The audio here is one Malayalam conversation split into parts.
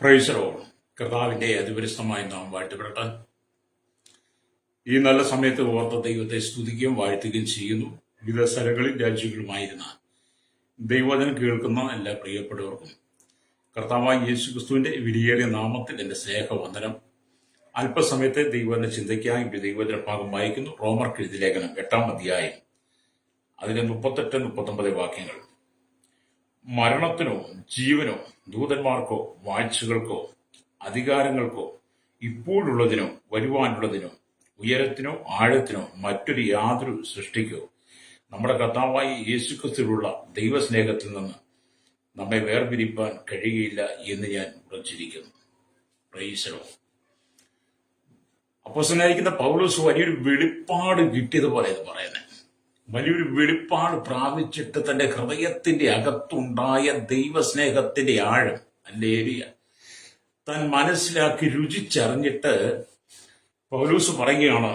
Price the Lord. കർത്താവിന്റെ അതിപരിശുദ്ധമായ നാം വാഴ്ത്തപ്പെടട്ടെ. ഈ നല്ല സമയത്ത് ഓർത്ത ദൈവത്തെ സ്തുതിക്കുകയും വാഴ്ത്തുകയും ചെയ്യുന്നു. വിവിധ സ്ഥലങ്ങളിൽ രാജ്യങ്ങളുമായിരുന്ന ദൈവവചനം കേൾക്കുന്ന എല്ലാ പ്രിയപ്പെട്ടവർക്കും കർത്താവായ യേശു ക്രിസ്തുവിന്റെ വിലയേറിയ നാമത്തിൽ എന്റെ സ്നേഹവന്ദനം. അല്പസമയത്തെ ദൈവവചന ചിന്തയ്ക്കായി ഒരു ദൈവവചന ഭാഗം വായിക്കുന്നു. റോമർക്ക് എഴുതിയ ലേഖനം 8-ാം അധ്യായം, അതിലെ 38-39 വാക്യങ്ങൾ. മരണത്തിനോ ജീവനോ ദൂതന്മാർക്കോ വാഴ്ചകൾക്കോ അധികാരങ്ങൾക്കോ ഇപ്പോഴുള്ളതിനോ വരുവാനുള്ളതിനോ ഉയരത്തിനോ ആഴത്തിനോ മറ്റൊരു യാതൊരു സൃഷ്ടിക്കോ നമ്മുടെ കർത്താവായ യേശുക്രിസ്തുവിലുള്ള ദൈവസ്നേഹത്തിൽ നിന്ന് നമ്മെ വേർപിരിപ്പാൻ കഴിയുകയില്ല എന്ന് ഞാൻ ഉറച്ചിരിക്കുന്നു. Praise the lord. അപ്പോസ്തലനായിരിക്കുന്ന പൗലോസ് വലിയൊരു വെളിപ്പാട് കിട്ടിയതുപോലെ ഇത് പറയുന്നത്. വലിയൊരു വെളിപ്പാട് പ്രാപിച്ചിട്ട് തന്റെ ഹൃദയത്തിന്റെ അകത്തുണ്ടായ ദൈവസ്നേഹത്തിന്റെ ആഴം, ഹല്ലേലൂയ, താൻ മനസ്സിലാക്കി രുചിച്ചറിഞ്ഞിട്ട് പൗലോസ് പറയുകയാണ്,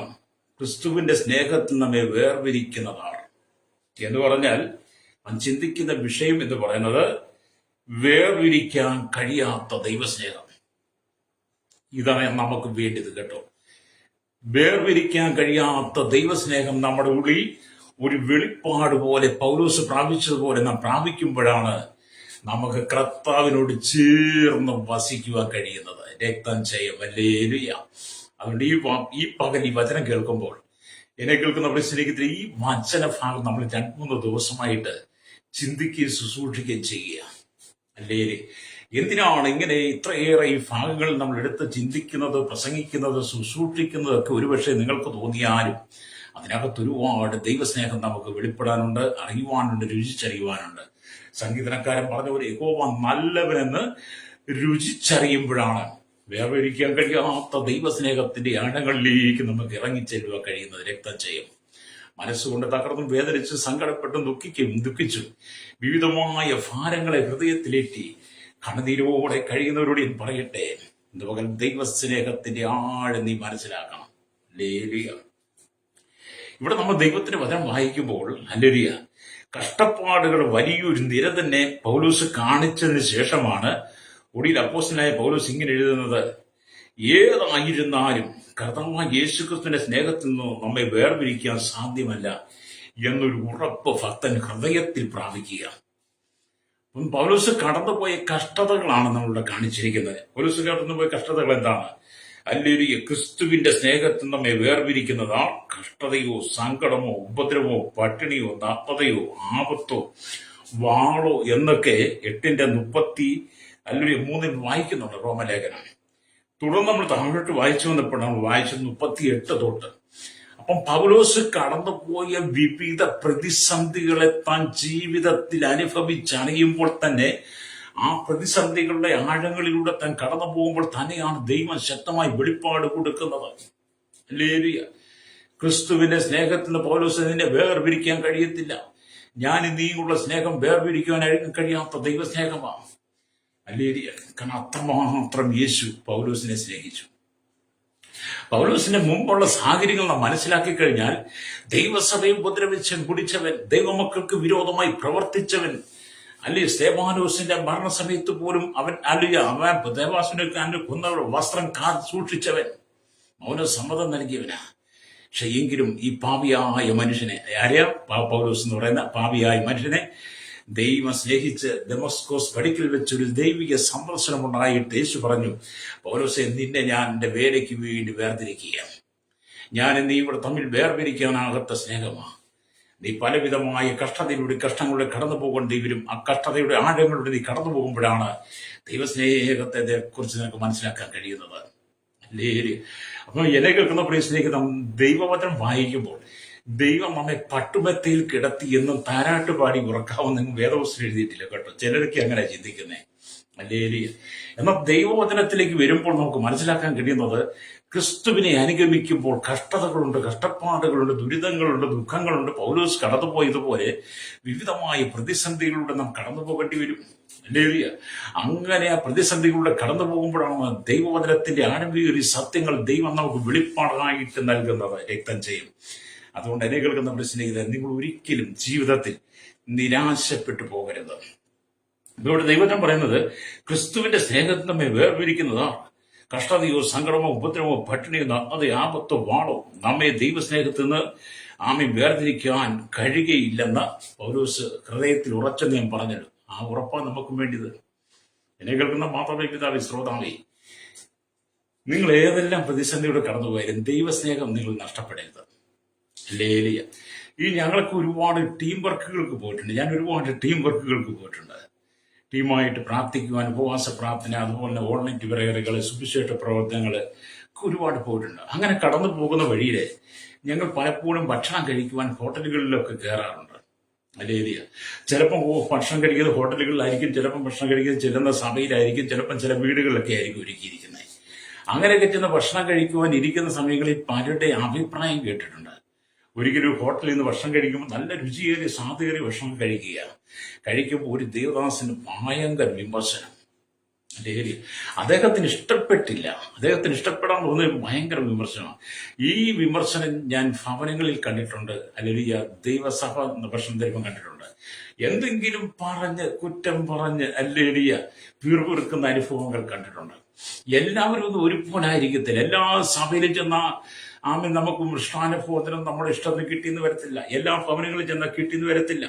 ക്രിസ്തുവിന്റെ സ്നേഹത്തിൽ നമ്മെ വേർപിരിക്കുന്നതാണ് എന്ന് പറഞ്ഞാൽ അവൻ ചിന്തിക്കുന്ന വിഷയം എന്ന് പറയുന്നത് വേർപിരിക്കാൻ കഴിയാത്ത ദൈവസ്നേഹം. ഇതാണ് നമുക്ക് വേണ്ടത് കേട്ടോ. വേർപിരിക്കാൻ കഴിയാത്ത ദൈവസ്നേഹം നമ്മുടെ ഉള്ളിൽ ഒരു വെളിപ്പാട് പോലെ പൗലോസ് പ്രാപിച്ചതുപോലെ നാം പ്രാപിക്കുമ്പോഴാണ് നമുക്ക് കർത്താവിനോട് ചേർന്ന് വസിക്കുവാൻ കഴിയുന്നത്. രക്തം ചെയ്യും. ഹല്ലേലൂയ. അതുകൊണ്ട് ഈ പകൽ ഈ വചനം കേൾക്കുമ്പോൾ എന്നെ കേൾക്കുന്ന പരിസ്ഥിതിക്ക് ഈ വചന ഭാഗം നമ്മൾ 2-3 ദിവസമായിട്ട് ചിന്തിക്കുകയും ശുശ്രൂഷിക്കുകയും ചെയ്യുക. അല്ലേ, എന്തിനാണ് ഇങ്ങനെ ഇത്രയേറെ ഈ ഭാഗങ്ങൾ നമ്മൾ എടുത്ത് ചിന്തിക്കുന്നത്, പ്രസംഗിക്കുന്നത്, ശുശ്രൂഷിക്കുന്നതൊക്കെ ഒരുപക്ഷെ നിങ്ങൾക്ക് തോന്നിയാലും അതിനകത്ത് ഒരുപാട് ദൈവസ്നേഹം നമുക്ക് വെളിപ്പെടാനുണ്ട്, അറിയുവാനുണ്ട്, രുചിച്ചറിയുവാനുണ്ട്. സംഗീതനക്കാരൻ പറഞ്ഞ പോലെ യഹോവ നല്ലവനെന്ന് രുചിച്ചറിയുമ്പോഴാണ് വേർതിരിക്കാൻ കഴിയാത്ത ദൈവസ്നേഹത്തിന്റെ ആഴങ്ങളിലേക്ക് നമുക്ക് ഇറങ്ങിച്ചെല്ലുവാൻ കഴിയുന്നത്. രക്തം ചെയ്യും. മനസ്സുകൊണ്ട് തകർന്നും വേദനിച്ച് സങ്കടപ്പെട്ടും ദുഃഖിച്ചു വിവിധമായ ഭാരങ്ങളെ ഹൃദയത്തിലേറ്റി കണ്ണുനീരോടെ കഴിയുന്നവരോട് ഞാൻ പറയട്ടെ, എന്തുപകൽ ദൈവസ്നേഹത്തിന്റെ ആഴം നീ മനസ്സിലാക്കണം. ഹല്ലേലൂയ. ഇവിടെ നമ്മൾ ദൈവത്തിന്റെ വചനം വായിക്കുമ്പോൾ ഹല്ലേലൂയ, കഷ്ടപ്പാടുകൾ വലിയൊരു നിര തന്നെ പൗലോസ് കാണിച്ചതിന് ശേഷമാണ് ഒടുവിൽ അപ്പോസ്തലനായ പൗലോസ് ഇങ്ങനെ എഴുതുന്നത്, ഏതായിരുന്നാലും കർത്താവായ യേശുക്രിസ്തുവിന്റെ സ്നേഹത്തിൽ നിന്ന് നമ്മെ വേർപിരിക്കാൻ സാധ്യമല്ല എന്നൊരു ഉറപ്പ് ഭക്തൻ ഹൃദയത്തിൽ പ്രാപിക്കുക. പൗലോസ് കടന്നുപോയ കഷ്ടതകളാണ് നമ്മളിവിടെ കാണിച്ചിരിക്കുന്നത്. പൗലോസ് കടന്നുപോയ കഷ്ടതകൾ എന്താണ്? അല്ലെങ്കിൽ ക്രിസ്തുവിന്റെ സ്നേഹത്തിൽ നമ്മെ വേർപിരിക്കുന്നതാ കഷ്ടതയോ സങ്കടമോ ഉപദ്രവമോ പട്ടിണിയോ നഗ്നതയോ ആപത്തോ വാളോ എന്നൊക്കെ 8:33 വായിക്കുന്നുണ്ട് റോമലേഖനം. തുടർന്ന് നമ്മൾ താഴോട്ട് വായിച്ചു വന്നപ്പോൾ നമ്മൾ വായിച്ചത് 38 തൊട്ട്. അപ്പം പൗലോസ് കടന്നുപോയ വിവിധ പ്രതിസന്ധികളെ താൻ ജീവിതത്തിൽ അനുഭവിച്ചറിയുമ്പോൾ തന്നെ ആ പ്രതിസന്ധികളുടെ ആഴങ്ങളിലൂടെ താൻ കടന്നു പോകുമ്പോൾ തന്നെയാണ് ദൈവം ശക്തമായി വെളിപ്പാട് കൊടുക്കുന്നത്. ഹല്ലേലൂയ. ക്രിസ്തുവിന്റെ സ്നേഹത്തിന് പൗലോസ് ഇതിനെ വേർപിരിക്കാൻ കഴിയത്തില്ല. ഞാൻ നീയുള്ള സ്നേഹം വേർപിരിക്കുവാൻ കഴിയാത്ത ദൈവസ്നേഹമാണ്. ഹല്ലേലൂയ. കാരണം അത്രമാത്രം യേശു പൗലോസിനെ സ്നേഹിച്ചു. പൗലോസിന്റെ മുമ്പുള്ള സാഹചര്യങ്ങൾ നാം മനസ്സിലാക്കി കഴിഞ്ഞാൽ ദൈവസഭയെ ഉപദ്രവിച്ചവൻ, കുടിച്ചവൻ, ദൈവമക്കൾക്ക് വിരോധമായി പ്രവർത്തിച്ചവൻ, അല്ലെ സ്തേഫാനോസിന്റെ മരണസമയത്ത് പോലും അവൻ ദേവാസുനെ കൊന്നവരുടെ വസ്ത്രം സൂക്ഷിച്ചവൻ, മൗനസമ്മതം നൽകിയവനാ. പക്ഷെ എങ്കിലും ഈ പാപിയായ മനുഷ്യനെ, ആരെയാ പൗലോസ് എന്ന് പറയുന്ന പാപിയായ മനുഷ്യനെ ദൈവം സ്നേഹിച്ച് ദമസ്കോസ് പടിക്കൽ വെച്ചൊരു ദൈവിക സന്ദർശനം ഉണ്ടായിട്ട് യേശു പറഞ്ഞു, പൗലോസെ, നിന്നെ ഞാൻ എന്റെ വേലയ്ക്ക് വേണ്ടി വേർതിരിക്കുക. ഞാൻ നീ ഇവിടെ തമ്മിൽ വേർതിരിക്കാനാകാത്ത സ്നേഹമാണ്. നീ പലവിധമായ കഷ്ടങ്ങളുടെ കടന്നു പോകേണ്ടി വരും. ആ കഷ്ടതയുടെ ആഴങ്ങളിലൂടെ നീ കടന്നു പോകുമ്പോഴാണ് ദൈവസ്നേഹത്തെ കുറിച്ച് നിനക്ക് മനസ്സിലാക്കാൻ കഴിയുന്നത്. അല്ലേ? അപ്പൊ എന്നെ കേൾക്കുന്ന പ്രിയ സ്നേഹിതം, ദൈവവചനം വായിക്കുമ്പോൾ ദൈവം നമ്മെ പട്ടുമെത്തയിൽ കിടത്തി എന്നും താരാട്ട് പാടി ഉറക്കാമെന്ന് വേദപുസ്തകം എഴുതിയിട്ടില്ല കേട്ടോ. ചിലരൊക്കെ അങ്ങനെ ചിന്തിക്കുന്നേ. അല്ലേ? എന്നാൽ ദൈവവചനത്തിലേക്ക് വരുമ്പോൾ നമുക്ക് മനസ്സിലാക്കാൻ കഴിയുന്നത്, ക്രിസ്തുവിനെ അനുഗമിക്കുമ്പോൾ കഷ്ടതകളുണ്ട്, കഷ്ടപ്പാടുകളുണ്ട്, ദുരിതങ്ങളുണ്ട്, ദുഃഖങ്ങളുണ്ട്. പൗലോസ് കടന്നുപോയതുപോലെ വിവിധമായ പ്രതിസന്ധികളിലൂടെ നാം കടന്നു പോകേണ്ടി വരും. അല്ലേ? അങ്ങനെ ആ പ്രതിസന്ധികളിലൂടെ കടന്നു പോകുമ്പോഴാണ് ദൈവവചനത്തിന്റെ ആഴമേറിയ സത്യങ്ങൾ ദൈവം നമുക്ക് വെളിപ്പാടായിട്ട് നൽകുന്നത്. രക്തം ചെയ്യും. അതുകൊണ്ട് എന്നെ കേൾക്കുന്ന സ്നേഹിതരെ, നിങ്ങൾ ഒരിക്കലും ജീവിതത്തിൽ നിരാശപ്പെട്ടു പോകരുത്. ഇവിടെ ദൈവം പറയുന്നത് ക്രിസ്തുവിന്റെ സ്നേഹത്തിൽ നമ്മെ വേർപിരിക്കുന്നതാണ്. കഷ്ടതയോ സങ്കടമോ ഉപദ്രവമോ പട്ടിണിയോ നഗ്നതയോ ആപത്തോ വാളോ നമ്മെ ദൈവസ്നേഹത്തിൽ നിന്ന് വേർതിരിക്കാൻ കഴിയുകയില്ലെന്ന് പൗലോസ് ഹൃദയത്തിൽ ഉറച്ചെന്ന് ഞാൻ പറഞ്ഞത്. ആ ഉറപ്പാണ് നമുക്കും വേണ്ടിയത്. എന്നെ കേൾക്കുന്ന മാത്രമേ പിതാവേ, ശ്രോതാവേ, നിങ്ങൾ ഏതെല്ലാം പ്രതിസന്ധിയോടെ കടന്നുപോയാലും ദൈവസ്നേഹം നിങ്ങൾ നഷ്ടപ്പെടരുത്. ലേലിയ ഞങ്ങൾക്ക് ഒരുപാട് ടീം വർക്കുകൾക്ക് പോയിട്ടുണ്ട്. ഞാൻ ഒരുപാട് ടീം വർക്കുകൾക്ക് പോയിട്ടുണ്ട്. ടീമായിട്ട് പ്രാർത്ഥിക്കുവാൻ, ഉപവാസ പ്രാർത്ഥന, അതുപോലെ ഓൺലൈൻ പ്രേയറുകൾ, സുവിശേഷ പ്രവർത്തനങ്ങൾ ഒരുപാട് പോയിട്ടുണ്ട്. അങ്ങനെ കടന്നു പോകുന്ന വഴിയിൽ ഞങ്ങൾ പലപ്പോഴും ഭക്ഷണം കഴിക്കുവാൻ ഹോട്ടലുകളിലൊക്കെ കയറാറുണ്ട്. അല്ലേലിയ ചിലപ്പം ഭക്ഷണം കഴിക്കുന്നത് ഹോട്ടലുകളിലായിരിക്കും, ചിലപ്പം ഭക്ഷണം കഴിക്കുന്നത് ചെല്ലുന്ന സഭയിലായിരിക്കും, ചിലപ്പം ചില വീടുകളിലൊക്കെ ആയിരിക്കും ഒരുക്കിയിരിക്കുന്നത്. അങ്ങനെയൊക്കെ ചെന്ന് ഭക്ഷണം കഴിക്കുവാൻ ഇരിക്കുന്ന സമയങ്ങളിൽ പലരുടെ അഭിപ്രായം കേട്ടിട്ടുണ്ട്. ഒരിക്കലും ഹോട്ടലിൽ നിന്ന് ഭക്ഷണം കഴിക്കുമ്പോൾ നല്ല രുചിയേറിയ സ്വാദേറിയ ഭക്ഷണം കഴിക്കുമ്പോൾ ഒരു ദേവദാസന് ഭയങ്കര വിമർശനം. അദ്ദേഹത്തിന് ഇഷ്ടപ്പെട്ടില്ല. അദ്ദേഹത്തിന് ഇഷ്ടപ്പെടാൻ തോന്നിയ ഭയങ്കര വിമർശനമാണ്. ഈ വിമർശനം ഞാൻ ഭവനങ്ങളിൽ കണ്ടിട്ടുണ്ട്, അല്ലെങ്കിൽ ദൈവസഭ ഭക്ഷണം തരുമ്പോൾ കണ്ടിട്ടുണ്ട്. എന്തെങ്കിലും പറഞ്ഞ് കുറ്റം പറഞ്ഞ് അല്ലേലിയ പിറുപിറുക്കുന്ന അനുഭവങ്ങൾ കണ്ടിട്ടുണ്ട്. എല്ലാവരും ഒന്നും ഒരുപോലായിരിക്കത്തില്ല. എല്ലാ സഭയിലും ചെന്ന നമുക്ക് മൃഷ്ടാനുഭവത്തിനും നമ്മുടെ ഇഷ്ടത്തിന് കിട്ടിയെന്ന് വരത്തില്ല. എല്ലാ ഭവനങ്ങളിൽ ചെന്നാൽ കിട്ടിയെന്ന് വരത്തില്ല.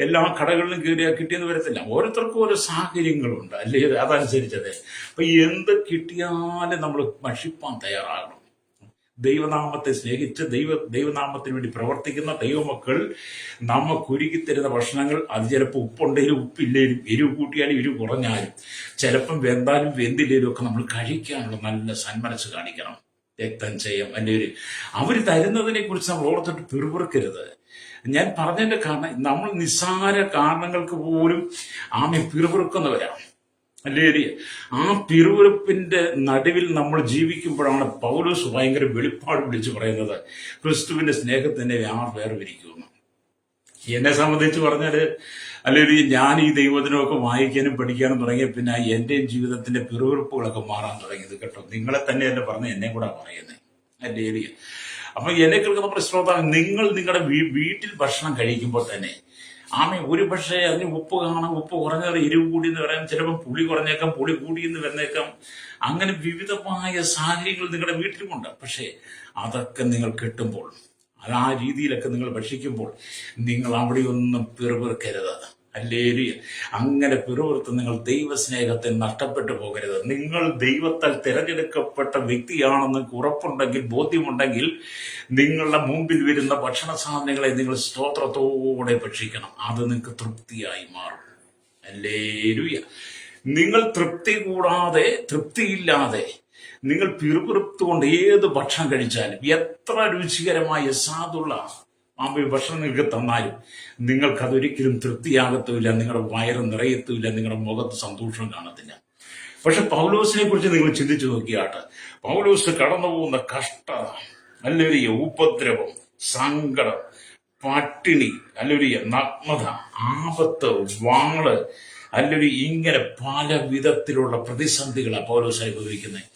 എല്ലാ കടകളിലും കയറിയാൽ കിട്ടിയെന്ന് വരത്തില്ല. ഓരോരുത്തർക്കും ഓരോ സാഹചര്യങ്ങളുണ്ട്, അല്ലേ? അതനുസരിച്ചത്. അപ്പൊ എന്ത് കിട്ടിയാലും നമ്മൾ ഭക്ഷിപ്പാൻ തയ്യാറാകണം. ദൈവനാമത്തെ സ്നേഹിച്ച് ദൈവനാമത്തിന് വേണ്ടി പ്രവർത്തിക്കുന്ന ദൈവമക്കൾ നമുക്ക് ഒരുക്കി തരുന്ന ഭക്ഷണങ്ങൾ, അത് ചിലപ്പോൾ ഉപ്പുണ്ടെങ്കിലും ഉപ്പില്ലേലും, എരിവ് കൂട്ടിയാലും എരിവ് കുറഞ്ഞാലും, ചിലപ്പം വെന്താലും വെന്തില്ലേലും ഒക്കെ നമ്മൾ കഴിക്കാനുള്ള നല്ല സന്മനസ് കാണിക്കണം. രക്തം ചെയ്യാം അല്ലെങ്കിൽ അവർ തരുന്നതിനെ കുറിച്ച് നമ്മൾ ഓർത്തിട്ട് പിറുപിറുക്കരുത്. ഞാൻ പറഞ്ഞതിന്റെ കാരണം, നമ്മൾ നിസ്സാര കാരണങ്ങൾക്ക് പോലും പിറുപിറുക്കുന്നവരാണ്, അല്ലേ? ആ പിറുപിറുപ്പിന്റെ നടുവിൽ നമ്മൾ ജീവിക്കുമ്പോഴാണ് പൗലോസ് ഭയങ്കര വെളിപ്പാട് വിളിച്ചു പറയുന്നത്, ക്രിസ്തുവിന്റെ സ്നേഹത്തിനെ വേർപിരിക്കുമെന്ന്. എന്നെ സംബന്ധിച്ച് പറഞ്ഞാല്, അല്ലെങ്കിൽ ഞാൻ ഈ ദൈവത്തിനൊക്കെ വായിക്കാനും പഠിക്കാനും തുടങ്ങിയ പിന്നെ എന്റെയും ജീവിതത്തിന്റെ പിറുപിറുപ്പുകളൊക്കെ മാറാൻ തുടങ്ങിയത് കേട്ടോ. നിങ്ങളെ തന്നെയല്ല പറഞ്ഞ് എന്നെ കൂടെ പറയുന്നത്, അല്ലേ? അപ്പൊ എന്നെ കേൾക്കുന്ന പ്രശ്നോത്താണ്, നിങ്ങൾ നിങ്ങളുടെ വീട്ടിൽ ഭക്ഷണം കഴിക്കുമ്പോൾ തന്നെ ഒരു പക്ഷേ അതിന് ഉപ്പ് കാണാം, ഉപ്പ് കുറഞ്ഞത് എരിവ് കൂടിയെന്ന് പറയാം, ചിലപ്പോൾ പുളി കുറഞ്ഞേക്കാം, പുളി കൂടിയെന്ന് വന്നേക്കാം. അങ്ങനെ വിവിധമായ സാഹചര്യങ്ങൾ നിങ്ങളുടെ വീട്ടിലുമുണ്ട്. പക്ഷേ അതൊക്കെ നിങ്ങൾ കിട്ടുമ്പോൾ, ആ രീതിയിലൊക്കെ നിങ്ങൾ ഭക്ഷിക്കുമ്പോൾ നിങ്ങൾ അവിടെയൊന്നും പിറുപിറുക്കരുത്, അല്ലേ? അങ്ങനെ പിറുപിറുത്ത് നിങ്ങൾ ദൈവസ്നേഹത്തിൽ നഷ്ടപ്പെട്ടു പോകരുത്. നിങ്ങൾ ദൈവത്താൽ തിരഞ്ഞെടുക്കപ്പെട്ട വ്യക്തിയാണെന്ന് ഉറപ്പുണ്ടെങ്കിൽ, ബോധ്യമുണ്ടെങ്കിൽ, നിങ്ങളുടെ മുമ്പിൽ വരുന്ന ഭക്ഷണ സാധനങ്ങളെ നിങ്ങൾ സ്തോത്രത്തോടെ ഭക്ഷിക്കണം. അത് നിങ്ങൾക്ക് തൃപ്തിയായി മാറും, ഹല്ലേലൂയ. നിങ്ങൾ തൃപ്തിയില്ലാതെ നിങ്ങൾ പിറുപിറുത്തുകൊണ്ട് ഏത് ഭക്ഷണം കഴിച്ചാലും, എത്ര രുചികരമായ സാധുള്ള ഭക്ഷണം നിങ്ങൾക്ക് തന്നാലും നിങ്ങൾക്കതൊരിക്കലും തൃപ്തിയാകത്തുമില്ല, നിങ്ങളുടെ വയറ് നിറയത്തുമില്ല, നിങ്ങളുടെ മുഖത്ത് സന്തോഷം കാണത്തില്ല. പക്ഷെ പൗലോസിനെ കുറിച്ച് നിങ്ങൾ ചിന്തിച്ചു നോക്കിയാട്ട്, പൗലോസ് കടന്നു പോകുന്ന കഷ്ടത, അല്ലെങ്കിൽ ഉപദ്രവം, സങ്കടം, പട്ടിണി, അല്ലെങ്കിൽ നഗ്നത, ആപത്ത്, വാള്, അല്ലെങ്കിൽ ഇങ്ങനെ പല വിധത്തിലുള്ള പ്രതിസന്ധികളാണ് പൗലോസ് അനുഭവിക്കുന്നത്.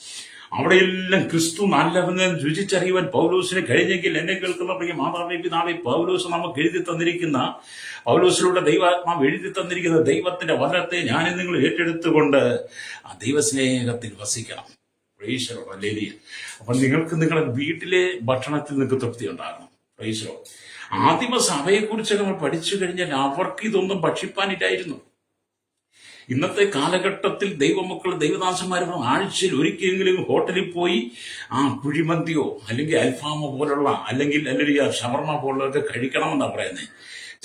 അവിടെയെല്ലാം ക്രിസ്തു നല്ലവെന്ന് രുചിച്ചറിയുവാൻ പൗലോസിന് കഴിഞ്ഞെങ്കിൽ, എന്നെ കേൾക്കുന്ന പ്രിയ മാതാവേ, പിതാവേ, പൗലോസ് നമുക്ക് എഴുതി തന്നിരിക്കുന്ന, പൗലോസിലൂടെ ദൈവാത്മാവ് എഴുതി തന്നിരിക്കുന്ന ദൈവത്തിന്റെ വചനത്തെ ഞാനും നിങ്ങൾ ഏറ്റെടുത്തുകൊണ്ട് ആ ദൈവസ്നേഹത്തിൽ വസിക്കണം. Price hallelujah. അപ്പൊ നിങ്ങൾക്ക് നിങ്ങളുടെ വീട്ടിലെ ഭക്ഷണത്തിൽ നിങ്ങൾക്ക് തൃപ്തി ഉണ്ടാകണം. പ്രൈസ്. ആദിമ സഭയെക്കുറിച്ച് നമ്മൾ പഠിച്ചു കഴിഞ്ഞാൽ അവർക്ക് ഇതൊന്നും ഭക്ഷിപ്പാനില്ലായിരുന്നു. ഇന്നത്തെ കാലഘട്ടത്തിൽ ദൈവമക്കൾ, ദൈവദാസന്മാരും ആഴ്ചയിൽ ഒരിക്കലെങ്കിലും ഹോട്ടലിൽ പോയി കുഴിമന്തിയോ അല്ലെങ്കിൽ അൽഫാമോ പോലുള്ള അല്ലെങ്കിൽ ഷവർമ പോലുള്ളതൊക്കെ കഴിക്കണമെന്നാണ് പറയുന്നത്.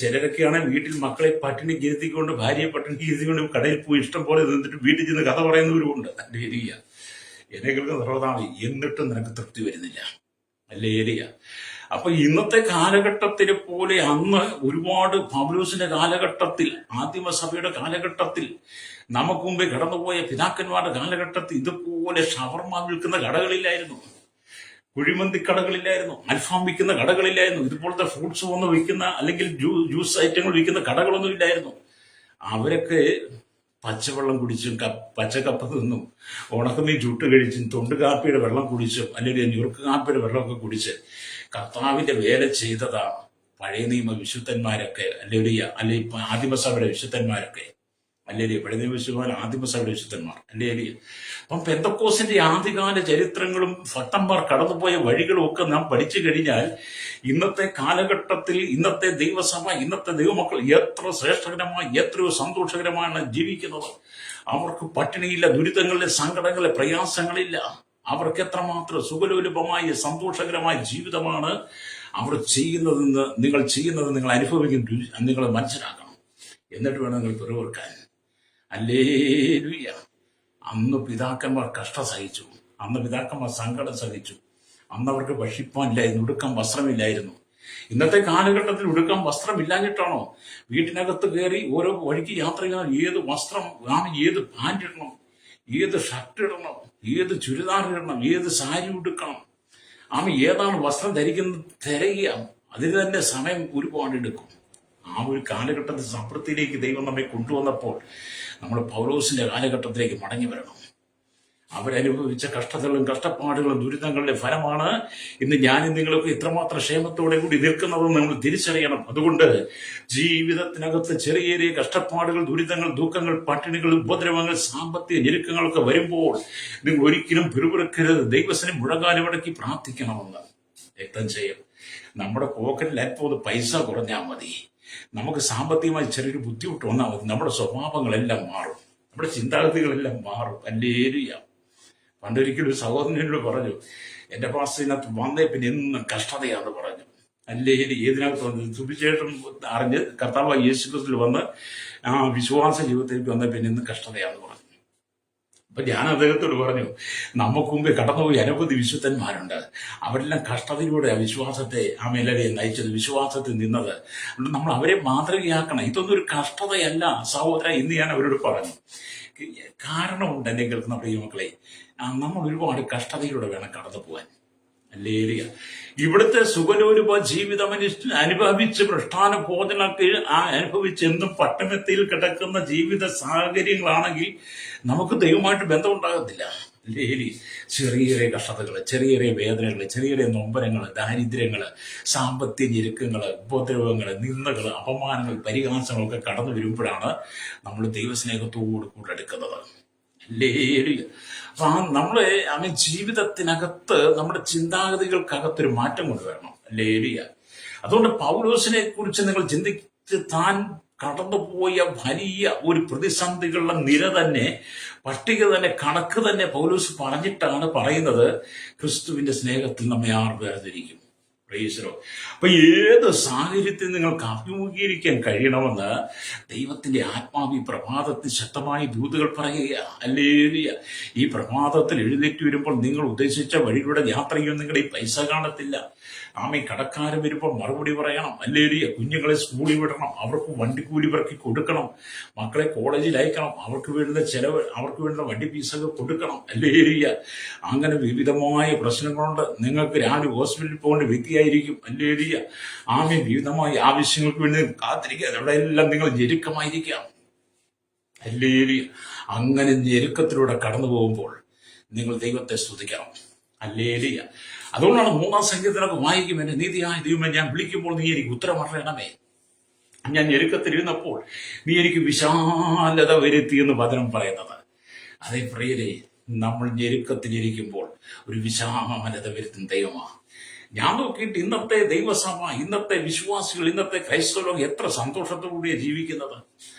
ചിലരൊക്കെയാണ് വീട്ടിൽ മക്കളെ പട്ടിണി ഇരുത്തിക്കൊണ്ട്, ഭാര്യയെ പട്ടിണി ഇരുത്തിക്കൊണ്ട് കടയിൽ പോയി ഇഷ്ടം പോലെ നിന്നിട്ട് വീട്ടിൽ ചെന്ന് കഥ പറയുന്നവരുമുണ്ട്. അല്ലേ ഏരിയ? എന്നെ കേൾക്കുന്ന സർവ്വതാണ്, എന്നിട്ടും നിനക്ക് തൃപ്തി വരുന്നില്ല, അല്ലേ ഏരിയ? അപ്പൊ ഇന്നത്തെ കാലഘട്ടത്തിലെ പോലെ അന്ന് ഒരുപാട് പൗലോസിന്റെ കാലഘട്ടത്തിൽ, ആദിമസഭയുടെ കാലഘട്ടത്തിൽ, നമുക്ക് മുമ്പേ കടന്നുപോയ പിതാക്കന്മാരുടെ കാലഘട്ടത്തിൽ ഇതുപോലെ ഷവർമ വിൽക്കുന്ന കടകളില്ലായിരുന്നു, കുഴിമന്തി കടകളില്ലായിരുന്നു, അൽഫാം വിൽക്കുന്ന കടകളില്ലായിരുന്നു, ഇതുപോലത്തെ ഫ്രൂട്ട്സ് വന്ന് വിൽക്കുന്ന അല്ലെങ്കിൽ ജ്യൂസ് ഐറ്റങ്ങൾ വിൽക്കുന്ന കടകളൊന്നും ഇല്ലായിരുന്നു. അവരൊക്കെ പച്ചവെള്ളം കുടിച്ചും പച്ചക്കപ്പ തിന്നും ഉണക്കമീൻ ചുട്ട് കഴിച്ചും തൊണ്ട് കാപ്പിയുടെ വെള്ളം കുടിച്ചും അല്ലെങ്കിൽ ഞുറുക്ക് കാപ്പിയുടെ വെള്ളമൊക്കെ കുടിച്ച് കർത്താവിന്റെ വേല ചെയ്തതാണ് പഴയ നിയമ വിശുദ്ധന്മാരൊക്കെ, അല്ലെങ്കിൽ ആദിമസഭയുടെ വിശുദ്ധന്മാരൊക്കെ. അല്ലേലിയ. പഴയ വിശുദ്ധ ആദിമസഭ വിശുദ്ധന്മാർ അല്ലേലിയ. അപ്പം പെന്തക്കോസിന്റെ ആദ്യകാല ചരിത്രങ്ങളും ഭക്തന്മാർ കടന്നുപോയ വഴികളും ഒക്കെ നാം പഠിച്ചു കഴിഞ്ഞാൽ ഇന്നത്തെ കാലഘട്ടത്തിൽ ഇന്നത്തെ ദൈവസഭ, ഇന്നത്തെ ദൈവമക്കൾ എത്ര ശ്രേഷ്ഠകരമായി, എത്രയോ സന്തോഷകരമാണ് ജീവിക്കുന്നത്. അവർക്ക് പട്ടിണിയില്ല, ദുരിതങ്ങളിലെ സങ്കടങ്ങളിലെ പ്രയാസങ്ങളില്ല. അവർക്ക് എത്രമാത്രം സുഖലോലുപമായ സന്തോഷകരമായ ജീവിതമാണ് അവർ ചെയ്യുന്നതെന്ന് നിങ്ങൾ അനുഭവിക്കുന്ന നിങ്ങൾ മനസ്സിലാക്കണം. എന്നിട്ട് വേണം നിങ്ങൾ പിറവെടുക്കാൻ. ഹല്ലേലൂയ. അന്ന് പിതാക്കന്മാർ കഷ്ടം സഹിച്ചു, അന്ന് പിതാക്കന്മാർ സങ്കടം സഹിച്ചു. അന്ന് അവർക്ക് ഭക്ഷിപ്പാനില്ലായിരുന്നു, ഉടുക്കാൻ വസ്ത്രമില്ലായിരുന്നു. ഇന്നത്തെ കാലഘട്ടത്തിൽ ഉടുക്കാൻ വസ്ത്രമില്ലാഞ്ഞിട്ടാണോ വീട്ടിനകത്ത് കയറി ഓരോ വഴിക്ക് യാത്ര ചെയ്യാൻ ഏത് വസ്ത്രം, ഏത് പാൻറ് ഇടണം, ഏത് ഷർട്ട് ഇടണം, ഏത് ചുരിദാർ ഇടണം, ഏത് സാരി ഉടുക്കണം, ഏതാണ് വസ്ത്രം ധരിക്കുന്നത് തിരയുക. അതിന് തന്നെ സമയം ഒരുപാട് എടുക്കും. ആ ഒരു കാലഘട്ടത്തിൽ സമൃദ്ധിയിലേക്ക് ദൈവം നമ്മെ കൊണ്ടുവന്നപ്പോൾ നമ്മൾ പൗലോസിന്റെ കാലഘട്ടത്തിലേക്ക് മടങ്ങി വരണം. അവരനുഭവിച്ച കഷ്ടതകളും കഷ്ടപ്പാടുകളും ദുരിതങ്ങളുടെ ഫലമാണ് ഇന്ന് ഞാനും നിങ്ങളൊക്കെ ഇത്രമാത്രം ക്ഷേമത്തോടെ കൂടി നിൽക്കുന്നതെന്ന് നമ്മൾ തിരിച്ചറിയണം. അതുകൊണ്ട് ജീവിതത്തിനകത്ത് ചെറിയ ചെറിയ കഷ്ടപ്പാടുകൾ, ദുരിതങ്ങൾ, ദുഃഖങ്ങൾ, പട്ടിണികൾ, ഉപദ്രവങ്ങൾ, സാമ്പത്തിക ഞെരുക്കങ്ങളൊക്കെ വരുമ്പോൾ നിങ്ങൾ ഒരിക്കലും പിറുപിറുക്കരുത്. ദൈവത്തിന് മുഴങ്കാലുമടക്കി പ്രാർത്ഥിക്കണമെന്ന് വ്യക്തം ചെയ്യും. നമ്മുടെ പോക്കറ്റിൽ അല്പം പൈസ കുറഞ്ഞാൽ മതി, നമുക്ക് സാമ്പത്തികമായി ചെറിയൊരു ബുദ്ധിമുട്ട് വന്നാൽ മതി, നമ്മുടെ സ്വഭാവങ്ങളെല്ലാം മാറും, നമ്മുടെ ചിന്താഗതികളെല്ലാം മാറും. ഹല്ലേലൂയ. പണ്ടൊരിക്കലും ഒരു സഹോദരനോട് പറഞ്ഞു, എന്റെ പാസ്റ്ററിനകത്ത് വന്നേ പിന്നെ എന്നും കഷ്ടതയാന്ന് പറഞ്ഞു. ഹല്ലേലൂയ. ഏതിനകത്ത് വന്നു സുവിശേഷം അറിഞ്ഞ് കർത്താവായ യേശുക്രിസ്തുവിൽ വന്ന് ആ വിശ്വാസ ജീവിതത്തിലേക്ക് വന്ന പിന്നെ ഇന്ന് കഷ്ടതയാന്ന് പറഞ്ഞു. അപ്പൊ ഞാൻ അദ്ദേഹത്തോട് പറഞ്ഞു, നമുക്ക് മുമ്പേ കടന്നുപോയി അനവധി വിശുദ്ധന്മാരുണ്ട്. അവരെല്ലാം കഷ്ടതയിലൂടെ ആ വിശ്വാസത്തെ എല്ലാവരെയും നയിച്ചത്, വിശ്വാസത്തിൽ നിന്നത്. നമ്മൾ അവരെ മാതൃകയാക്കണം. ഇതൊന്നും ഒരു കഷ്ടതയല്ല സഹോദര എന്ന് ഞാൻ അവരോട് പറഞ്ഞു. കാരണമുണ്ട് എന്നെ കേൾക്കുന്ന പ്രിയമക്കളെ, നമ്മൾ ഒരുപാട് കഷ്ടതയിലൂടെ വേണം കടന്നു പോകാൻ. ഹല്ലേലൂയ. ഇവിടുത്തെ സുഖലോലുപ ജീവിതം അനുഭവിച്ച് പ്രഷ്ടാന ഭോജനത്തിൽ അനുഭവിച്ച് എന്നും പട്ടമെത്തയിൽ കിടക്കുന്ന ജീവിത സാഹചര്യങ്ങളാണെങ്കിൽ നമുക്ക് ദൈവമായിട്ട് ബന്ധമുണ്ടാകത്തില്ല. ഹല്ലേലൂയ. ചെറിയ ചെറിയ കഷ്ടതകൾ, ചെറിയ ചെറിയ വേദനകൾ, ചെറിയ ചെറിയ നൊമ്പരങ്ങൾ, ദാരിദ്ര്യങ്ങൾ, സാമ്പത്തിക ഞെരുക്കങ്ങൾ, ഉപദ്രവങ്ങൾ, നിന്ദകൾ, അപമാനങ്ങൾ, പരിഹാസങ്ങളൊക്കെ കടന്നു വരുമ്പോഴാണ് നമ്മൾ ദൈവസ്നേഹത്തോട് കൂടെ എടുക്കുന്നത്. ഹല്ലേലൂയ. അപ്പൊ നമ്മളെ ജീവിതത്തിനകത്ത് നമ്മുടെ ചിന്താഗതികൾക്കകത്തൊരു മാറ്റം കൊണ്ടുവരണം. ഹല്ലേലൂയ. അതുകൊണ്ട് പൗലോസിനെ കുറിച്ച് നിങ്ങൾ ചിന്തിച്ച് താൻ കടന്നുപോയ വലിയ ഒരു പ്രതിസന്ധികളുടെ നിര തന്നെ, പട്ടിക തന്നെ, കണക്ക് തന്നെ പൗലോസ് പറഞ്ഞിട്ടാണ് പറയുന്നത്, ക്രിസ്തുവിന്റെ സ്നേഹത്തിൽ നമ്മെ ആർ വേർതിരിക്കും. പ്രൈസലോ. അപ്പൊ ഏത് സാഹചര്യത്തിൽ നിങ്ങൾക്ക് അഭിമുഖീകരിക്കാൻ കഴിയണമെന്ന് ദൈവത്തിന്റെ ആത്മാവ് ഈ പ്രഭാതത്തിൽ ശക്തമായി ദൂതുകൾ പറയുക. ഹല്ലേലൂയ. ഈ പ്രഭാതത്തിൽ എഴുന്നേറ്റ് വരുമ്പോൾ നിങ്ങൾ ഉദ്ദേശിച്ച വഴിയിലൂടെ യാത്ര ചെയ്യുമ്പോൾ നിങ്ങളുടെ ഈ പൈസ കാണത്തില്ല. കടക്കാരൻ വരുമ്പോൾ മറുപടി പറയണം. ഹല്ലേലൂയ. കുഞ്ഞുങ്ങളെ സ്കൂളിൽ വിടണം, അവർക്ക് വണ്ടിക്കൂലി ഇവർക്ക് കൊടുക്കണം, മക്കളെ കോളേജിൽ അയക്കണം, അവർക്ക് വേണ്ട ചെലവ്, അവർക്ക് വേണ്ട വണ്ടി ഫീസൊക്കെ കൊടുക്കണം. ഹല്ലേലൂയ. അങ്ങനെ വിവിധമായ പ്രശ്നങ്ങളുണ്ട്. നിങ്ങൾക്ക് രാവിലെ ഹോസ്പിറ്റലിൽ പോകേണ്ട വ്യക്തിയായിരിക്കും. ഹല്ലേലൂയ. വിവിധമായ ആവശ്യങ്ങൾക്ക് വേണ്ടി കാത്തിരിക്കുക. അവിടെയെല്ലാം നിങ്ങൾ ഞെരുക്കമായിരിക്കാം. ഹല്ലേലൂയ. അങ്ങനെ ഞെരുക്കത്തിലൂടെ കടന്നു പോകുമ്പോൾ നിങ്ങൾ ദൈവത്തെ സ്തുതിക്കണം. ഹല്ലേലൂയ. അതുകൊണ്ടാണ് 3-ാം സങ്കീർത്തനമൊക്കെ വായിക്കും, എന്റെ നീതിയായ ദൈവമേ ഞാൻ വിളിക്കുമ്പോൾ നീ എനിക്ക് ഉത്തരം അറിയണമേ. ഞാൻ ഞെരുക്കത്തിലിരുന്നപ്പോൾ നീ എനിക്ക് വിശാലത വരുത്തി എന്ന് വചനം പറയുന്നത്. അതേ പ്രിയരെ, നമ്മൾ ഞെരുക്കത്തിലിരിക്കുമ്പോൾ ഒരു വിശാലത വരുത്തുന്ന ദൈവമാണ്. ഞാൻ നോക്കിയിട്ട് ഇന്നത്തെ ദൈവസഭ, ഇന്നത്തെ വിശ്വാസികൾ, ഇന്നത്തെ ക്രൈസ്തവർ എത്ര സന്തോഷത്തോടുകൂടിയാണ് ജീവിക്കുന്നത്.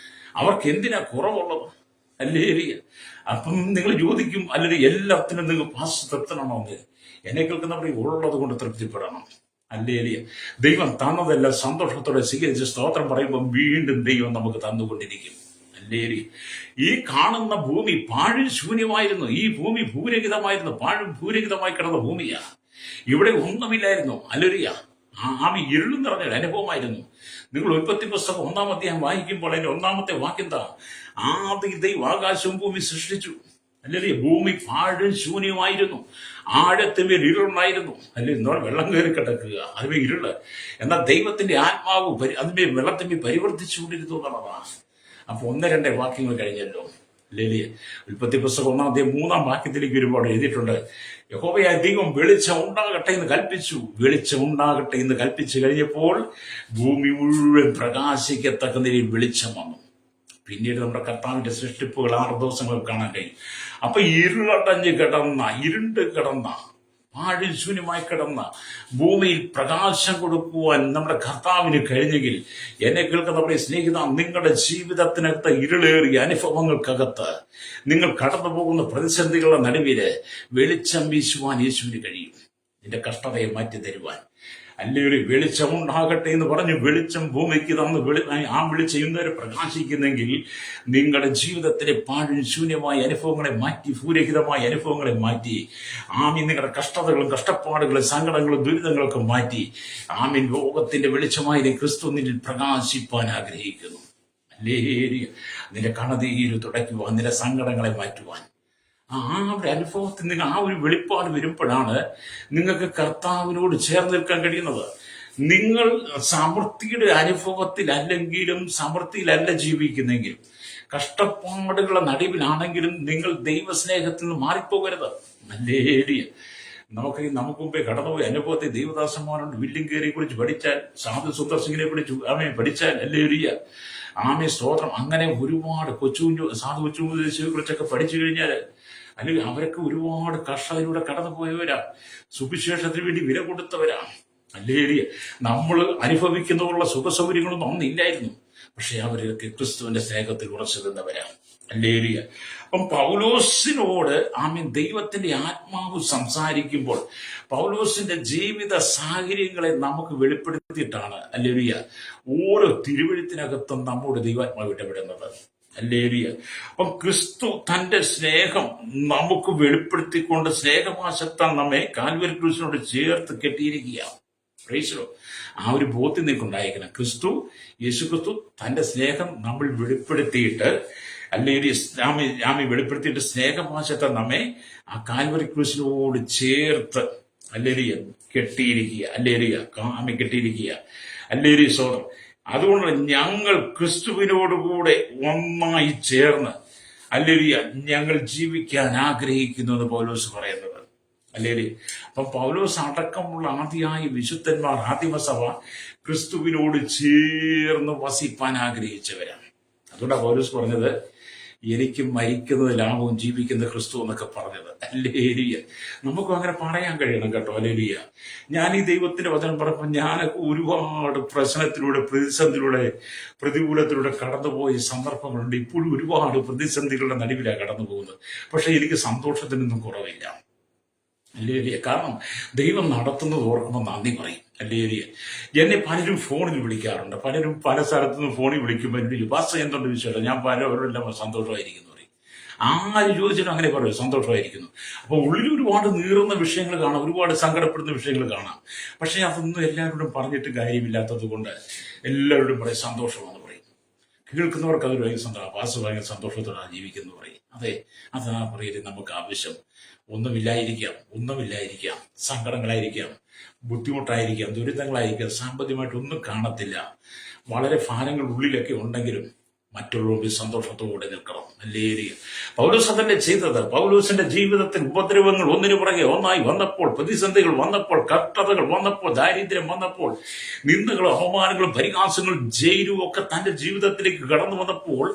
അവർക്ക് എന്തിനാ കുറവുള്ളത്? ഹല്ലേലൂയ. അപ്പം നിങ്ങൾ ചോദിക്കും, അല്ലെങ്കിൽ എല്ലാത്തിനും നിങ്ങൾ പാസ് തൃപ്തനാണോ? എന്നെ കേൾക്കുന്നവർ ഉള്ളത് കൊണ്ട് തൃപ്തിപ്പെടണം. ഹല്ലേലൂയ. ദൈവം തന്നതെല്ലാം സന്തോഷത്തോടെ സ്വീകരിച്ച് സ്തോത്രം പറയുമ്പോൾ വീണ്ടും ദൈവം നമുക്ക് തന്നുകൊണ്ടിരിക്കും. ഹല്ലേലൂയ. ഈ കാണുന്ന ഭൂമി പാഴും ശൂന്യമായിരുന്നു. ഈ ഭൂമി ഭൂരഹിതമായിരുന്നു, പാഴും ഭൂരഹിതമായി കിടന്ന ഭൂമിയാണ്. ഇവിടെ ഒന്നുമില്ലായിരുന്നു. ഹല്ലേലൂയ. ഇരുളും നിറഞ്ഞ അനുഭവമായിരുന്നു. നിങ്ങൾ ഉൽപ്പത്തി പുസ്തകം 1-ാം അധ്യായം വായിക്കുമ്പോൾ അതിന്റെ 1-ാമത്തെ വാക്യം എന്താ? ആദ്യം ദൈവം ആകാശവും ഭൂമി സൃഷ്ടിച്ചു. ഹല്ലേലൂയ. ഭൂമി പാഴും ശൂന്യമായിരുന്നു, ആഴത്തിന്മേൽ ഇരുളുണ്ടായിരുന്നു. അല്ലെങ്കിൽ വെള്ളം കയറി കിടക്കുക, അതിന്മേൽ ഇരുള്. എന്നാൽ ദൈവത്തിന്റെ ആത്മാവ് അതിന്മേൽ വെള്ളത്തിന്മേൽ പരിവർത്തിച്ചുകൊണ്ടിരുന്നു എന്നുള്ളതാണ്. അപ്പൊ 1-2 വാക്യങ്ങൾ കഴിഞ്ഞല്ലോ. ഹല്ലേലൂയ. ഉൽപ്പത്തി പുസ്തകം 1-ാം അധ്യായം 3-ാം വാക്യത്തിലേക്ക് വരുമ്പോൾ എഴുതിയിട്ടുണ്ട്, യഹോവയായ ദൈവം വെളിച്ചം ഉണ്ടാകട്ടെ എന്ന് കൽപ്പിച്ചു. വെളിച്ചം ഉണ്ടാകട്ടെ എന്ന് കൽപ്പിച്ചു കഴിഞ്ഞപ്പോൾ ഭൂമി മുഴുവൻ പ്രകാശിക്കത്തക്ക നിലയിൽ വെളിച്ചം വന്നു. പിന്നീട് നമ്മുടെ കർത്താവിന്റെ സൃഷ്ടിപ്പുകൾ 6 ദിവസങ്ങൾ കാണാൻ കഴിയും. അപ്പൊ ഇരുണ്ട് കിടന്ന പാഴിൽ ശൂന്യമായി കിടന്ന ഭൂമിയിൽ പ്രകാശം കൊടുക്കുവാൻ നമ്മുടെ കർത്താവിന് കഴിഞ്ഞെങ്കിൽ, എന്നെ കേൾക്കുന്നവരുടെ സ്നേഹിത, നിങ്ങളുടെ ജീവിതത്തിനകത്ത് ഇരുളേറിയ അനുഭവങ്ങൾക്കകത്ത് നിങ്ങൾ കടന്നു പോകുന്ന പ്രതിസന്ധികളുടെ നടുവില് വെളിച്ചം വീശുവാൻ യേശുവിന് കഴിയും. നിന്റെ കഷ്ടതയെ മാറ്റി തരുവാൻ. അല്ലെങ്കിൽ വെളിച്ചമുണ്ടാകട്ടെ എന്ന് പറഞ്ഞ് വെളിച്ചം ഭൂമിക്ക് തന്ന് ആ വെളിച്ചം ഇന്നേരെ പ്രകാശിക്കുന്നെങ്കിൽ നിങ്ങളുടെ ജീവിതത്തിലെ പാഴും ശൂന്യമായ അനുഭവങ്ങളെ മാറ്റി, ഭൂരഹിതമായ അനുഭവങ്ങളെ മാറ്റി, ആമീൻ, നിങ്ങളുടെ കഷ്ടതകളും കഷ്ടപ്പാടുകളും സങ്കടങ്ങളും ദുരിതങ്ങളൊക്കെ മാറ്റി, ആമീൻ, ലോകത്തിന്റെ വെളിച്ചമായി ക്രിസ്തു നിന്നിൽ പ്രകാശിപ്പാൻ ആഗ്രഹിക്കുന്നു. അല്ലേരിയ, നിന്റെ കണതീര് തുടയ്ക്കുവാൻ, നിന്റെ സങ്കടങ്ങളെ മാറ്റുവാൻ. ആ ഒരു അനുഭവത്തിൽ നിങ്ങൾ ആ ഒരു വെളിപ്പാട് വരുമ്പോഴാണ് നിങ്ങൾക്ക് കർത്താവിനോട് ചേർന്ന് നിൽക്കാൻ കഴിയുന്നത്. നിങ്ങൾ സമൃദ്ധിയുടെ അനുഭവത്തിൽ അല്ലെങ്കിലും, സമൃദ്ധിയിലല്ല ജീവിക്കുന്നെങ്കിലും, കഷ്ടപ്പാടുകളുടെ നടുവിലാണെങ്കിലും നിങ്ങൾ ദൈവസ്നേഹത്തിൽ നിന്ന് മാറിപ്പോകരുത്. നല്ലേരിയ, നമുക്ക് മുമ്പേ കടന്നുപോയ അനുഭവത്തെ ദൈവദാസന്മാരോട് വില്ലിങ്കേരിയെ കുറിച്ച് പഠിച്ചാൽ, സാധു സുന്ദർ സിംഗിനെ കുറിച്ച് പഠിച്ചാൽ, അല്ലേരിയ, ആമേ സ്തോത്രം, അങ്ങനെ ഒരുപാട് സാധു കൊച്ചുദേശിയെ കുറിച്ചൊക്കെ പഠിച്ചു കഴിഞ്ഞാൽ, അല്ലെങ്കിൽ അവരൊക്കെ ഒരുപാട് കർഷകരിലൂടെ കടന്നു പോയവരാ, സുവിശേഷത്തിന് വേണ്ടി വില കൊടുത്തവരാ. അല്ലേരിയ, നമ്മൾ അനുഭവിക്കുന്നതുള്ള സുഖസൗകര്യങ്ങളൊന്നും ഒന്നില്ലായിരുന്നു, പക്ഷെ അവരൊക്കെ ക്രിസ്തുവിന്റെ സ്നേഹത്തിൽ ഉറച്ചു നിന്നവരാ. അല്ലേരിയ. അപ്പം പൗലോസിനോട് ദൈവത്തിന്റെ ആത്മാവ് സംസാരിക്കുമ്പോൾ പൗലോസിന്റെ ജീവിത സാഹചര്യങ്ങളെ നമുക്ക് വെളിപ്പെടുത്തിയിട്ടാണ്, അല്ലേരിയ, ഓരോ തിരുവെഴുത്തിനകത്തും നമ്മോട് ദൈവാത്മാവ് ഇടപെടുന്നത്. അല്ലേരിയ. അപ്പം ക്രിസ്തു തന്റെ സ്നേഹം നമുക്ക് വെളിപ്പെടുത്തിക്കൊണ്ട് സ്നേഹമാശത്താൽ നമ്മെ കാൽവരി ക്രൂശിനോട് ചേർത്ത് കെട്ടിയിരിക്കുക. പ്രൈസോ, ആ ഒരു ബോധ്യം നിനക്കുണ്ടായിരിക്കണം. യേശു ക്രിസ്തു തന്റെ സ്നേഹം നമ്മൾ വെളിപ്പെടുത്തിയിട്ട്, അല്ലെങ്കിൽ വെളിപ്പെടുത്തിയിട്ട് സ്നേഹമാശത്താൽ നമ്മെ ആ കാൽവരി ക്രൂശിനോട് ചേർത്ത്, അല്ലേരിയ, കെട്ടിയിരിക്കുക. അല്ലേരിയ, കെട്ടിയിരിക്കുക. അല്ലേരിയ സോദരം. അതുകൊണ്ട് ഞങ്ങൾ ക്രിസ്തുവിനോടുകൂടെ ഒന്നായി ചേർന്ന്, അല്ലേലിയ, ഞങ്ങൾ ജീവിക്കാൻ ആഗ്രഹിക്കുന്നു എന്ന് പൗലോസ് പറയുന്നത്. അല്ലേലിയ. അപ്പം പൗലോസ് അടക്കമുള്ള ആദ്യമായ വിശുദ്ധന്മാർ, ആദിമസഭ ക്രിസ്തുവിനോട് ചേർന്ന് വസിപ്പാൻ ആഗ്രഹിച്ചവരാണ്. അതുകൊണ്ടാണ് പൗലോസ് പറഞ്ഞത്, എനിക്ക് മരിക്കുന്നത് ലാഭവും ജീവിക്കുന്ന ക്രിസ്തു എന്നൊക്കെ പറഞ്ഞത്. അല്ലേലിയ. നമുക്കും അങ്ങനെ പറയാൻ കഴിയണം കേട്ടോ. അല്ലേലിയ. ഞാൻ ഈ ദൈവത്തിന്റെ വചനം പറഞ്ഞപ്പോൾ ഞാനൊക്കെ ഒരുപാട് പ്രശ്നത്തിലൂടെ, പ്രതിസന്ധിയിലൂടെ, പ്രതികൂലത്തിലൂടെ കടന്നുപോയ സന്ദർഭങ്ങളുണ്ട്. ഇപ്പോഴും ഒരുപാട് പ്രതിസന്ധികളുടെ നടുവിലാണ് കടന്നു പോകുന്നത്. പക്ഷെ എനിക്ക് സന്തോഷത്തിനൊന്നും കുറവില്ല. അല്ലേലിയ. കാരണം ദൈവം നടത്തുന്നത് ഓർക്കുമ്പോൾ നന്ദി പറയും. അല്ലേലിയ. എന്നെ പലരും ഫോണിൽ വിളിക്കാറുണ്ട്. പലരും പല സ്ഥലത്തുനിന്ന് ഫോണിൽ വിളിക്കുമ്പോൾ എന്നോട് യുവാസ എന്തുകൊണ്ട് വിശേഷം, ഞാൻ പലരോടെല്ലാം സന്തോഷമായിരിക്കുന്നു പറയും. ആര് ചോദിച്ചിട്ടും അങ്ങനെ പറയും, സന്തോഷമായിരിക്കുന്നു. അപ്പൊ ഉള്ളിൽ ഒരുപാട് നീറുന്ന വിഷയങ്ങൾ കാണാം, ഒരുപാട് സങ്കടപ്പെടുന്ന വിഷയങ്ങൾ കാണാം. പക്ഷെ അതൊന്നും എല്ലാവരോടും പറഞ്ഞിട്ട് കാര്യമില്ലാത്തത് കൊണ്ട് എല്ലാവരോടും പറയും സന്തോഷമാണെന്ന് പറയും. കേൾക്കുന്നവർക്ക് അതൊരു ഭയങ്കര സന്തോഷം, വാസ് ഭയങ്കര സന്തോഷത്തോടാണ് ജീവിക്കുന്നു പറയും. അതെ, അതാ പറയല് നമുക്ക് ആവശ്യം. ഒന്നുമില്ലായിരിക്കാം, സങ്കടങ്ങളായിരിക്കാം, ബുദ്ധിമുട്ടായിരിക്കാം, ദുരിതങ്ങളായിരിക്കാം, സാമ്പത്തികമായിട്ട് ഒന്നും കാണത്തില്ല, വളരെ ഭാരങ്ങൾ ഉള്ളിലൊക്കെ ഉണ്ടെങ്കിലും മറ്റുള്ളവർക്ക് സന്തോഷത്തോടെ നിൽക്കണം. അല്ലേരിയ. പൗലോസ് അതല്ലേ ചെയ്തത്. പൗലോസിന്റെ ജീവിതത്തിൽ ഉപദ്രവങ്ങൾ ഒന്നിനു പുറകെ ഒന്നായി വന്നപ്പോൾ, പ്രതിസന്ധികൾ വന്നപ്പോൾ, കഷ്ടതകൾ വന്നപ്പോൾ, ദാരിദ്ര്യം വന്നപ്പോൾ, നിന്ദകളും അപമാനങ്ങളും പരിഹാസങ്ങളും ജയിലും ഒക്കെ തന്റെ ജീവിതത്തിലേക്ക് കടന്നു വന്നപ്പോൾ,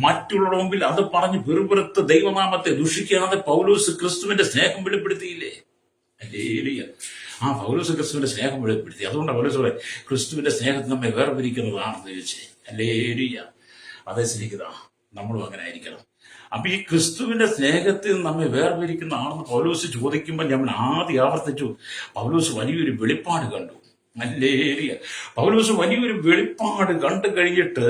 മറ്റുള്ള മുമ്പിൽ അത് പറഞ്ഞ് വെറുപുറത്ത് ദൈവനാമത്തെ ദുഷിക്കാതെ പൗലോസ് ക്രിസ്തുവിന്റെ സ്നേഹം വെളിപ്പെടുത്തിയില്ലേ. അല്ലേരിയ. ആ പൗലോസ് ക്രിസ്തുവിന്റെ സ്നേഹം വെളിപ്പെടുത്തി. അതുകൊണ്ട് പൗലോസ് ക്രിസ്തുവിന്റെ സ്നേഹത്തിൽ നമ്മെ വേർപിരിക്കുന്നതാണെന്ന് ചോദിച്ചേ. അല്ലേരിയ. അതേ സ്നേഹിത, നമ്മളും അങ്ങനെ ആയിരിക്കണം. അപ്പൊ ഈ ക്രിസ്തുവിന്റെ സ്നേഹത്തിൽ നമ്മെ വേർപിരിക്കുന്ന ആണെന്ന് പൗലോസ് ചോദിക്കുമ്പോൾ നമ്മൾ ആദ്യം ആവർത്തിച്ചു, പൗലോസ് വലിയൊരു വെളിപ്പാട് കണ്ടു. അല്ലേരിയ. പൗലോസ് വലിയൊരു വെളിപ്പാട് കണ്ടു കഴിഞ്ഞിട്ട്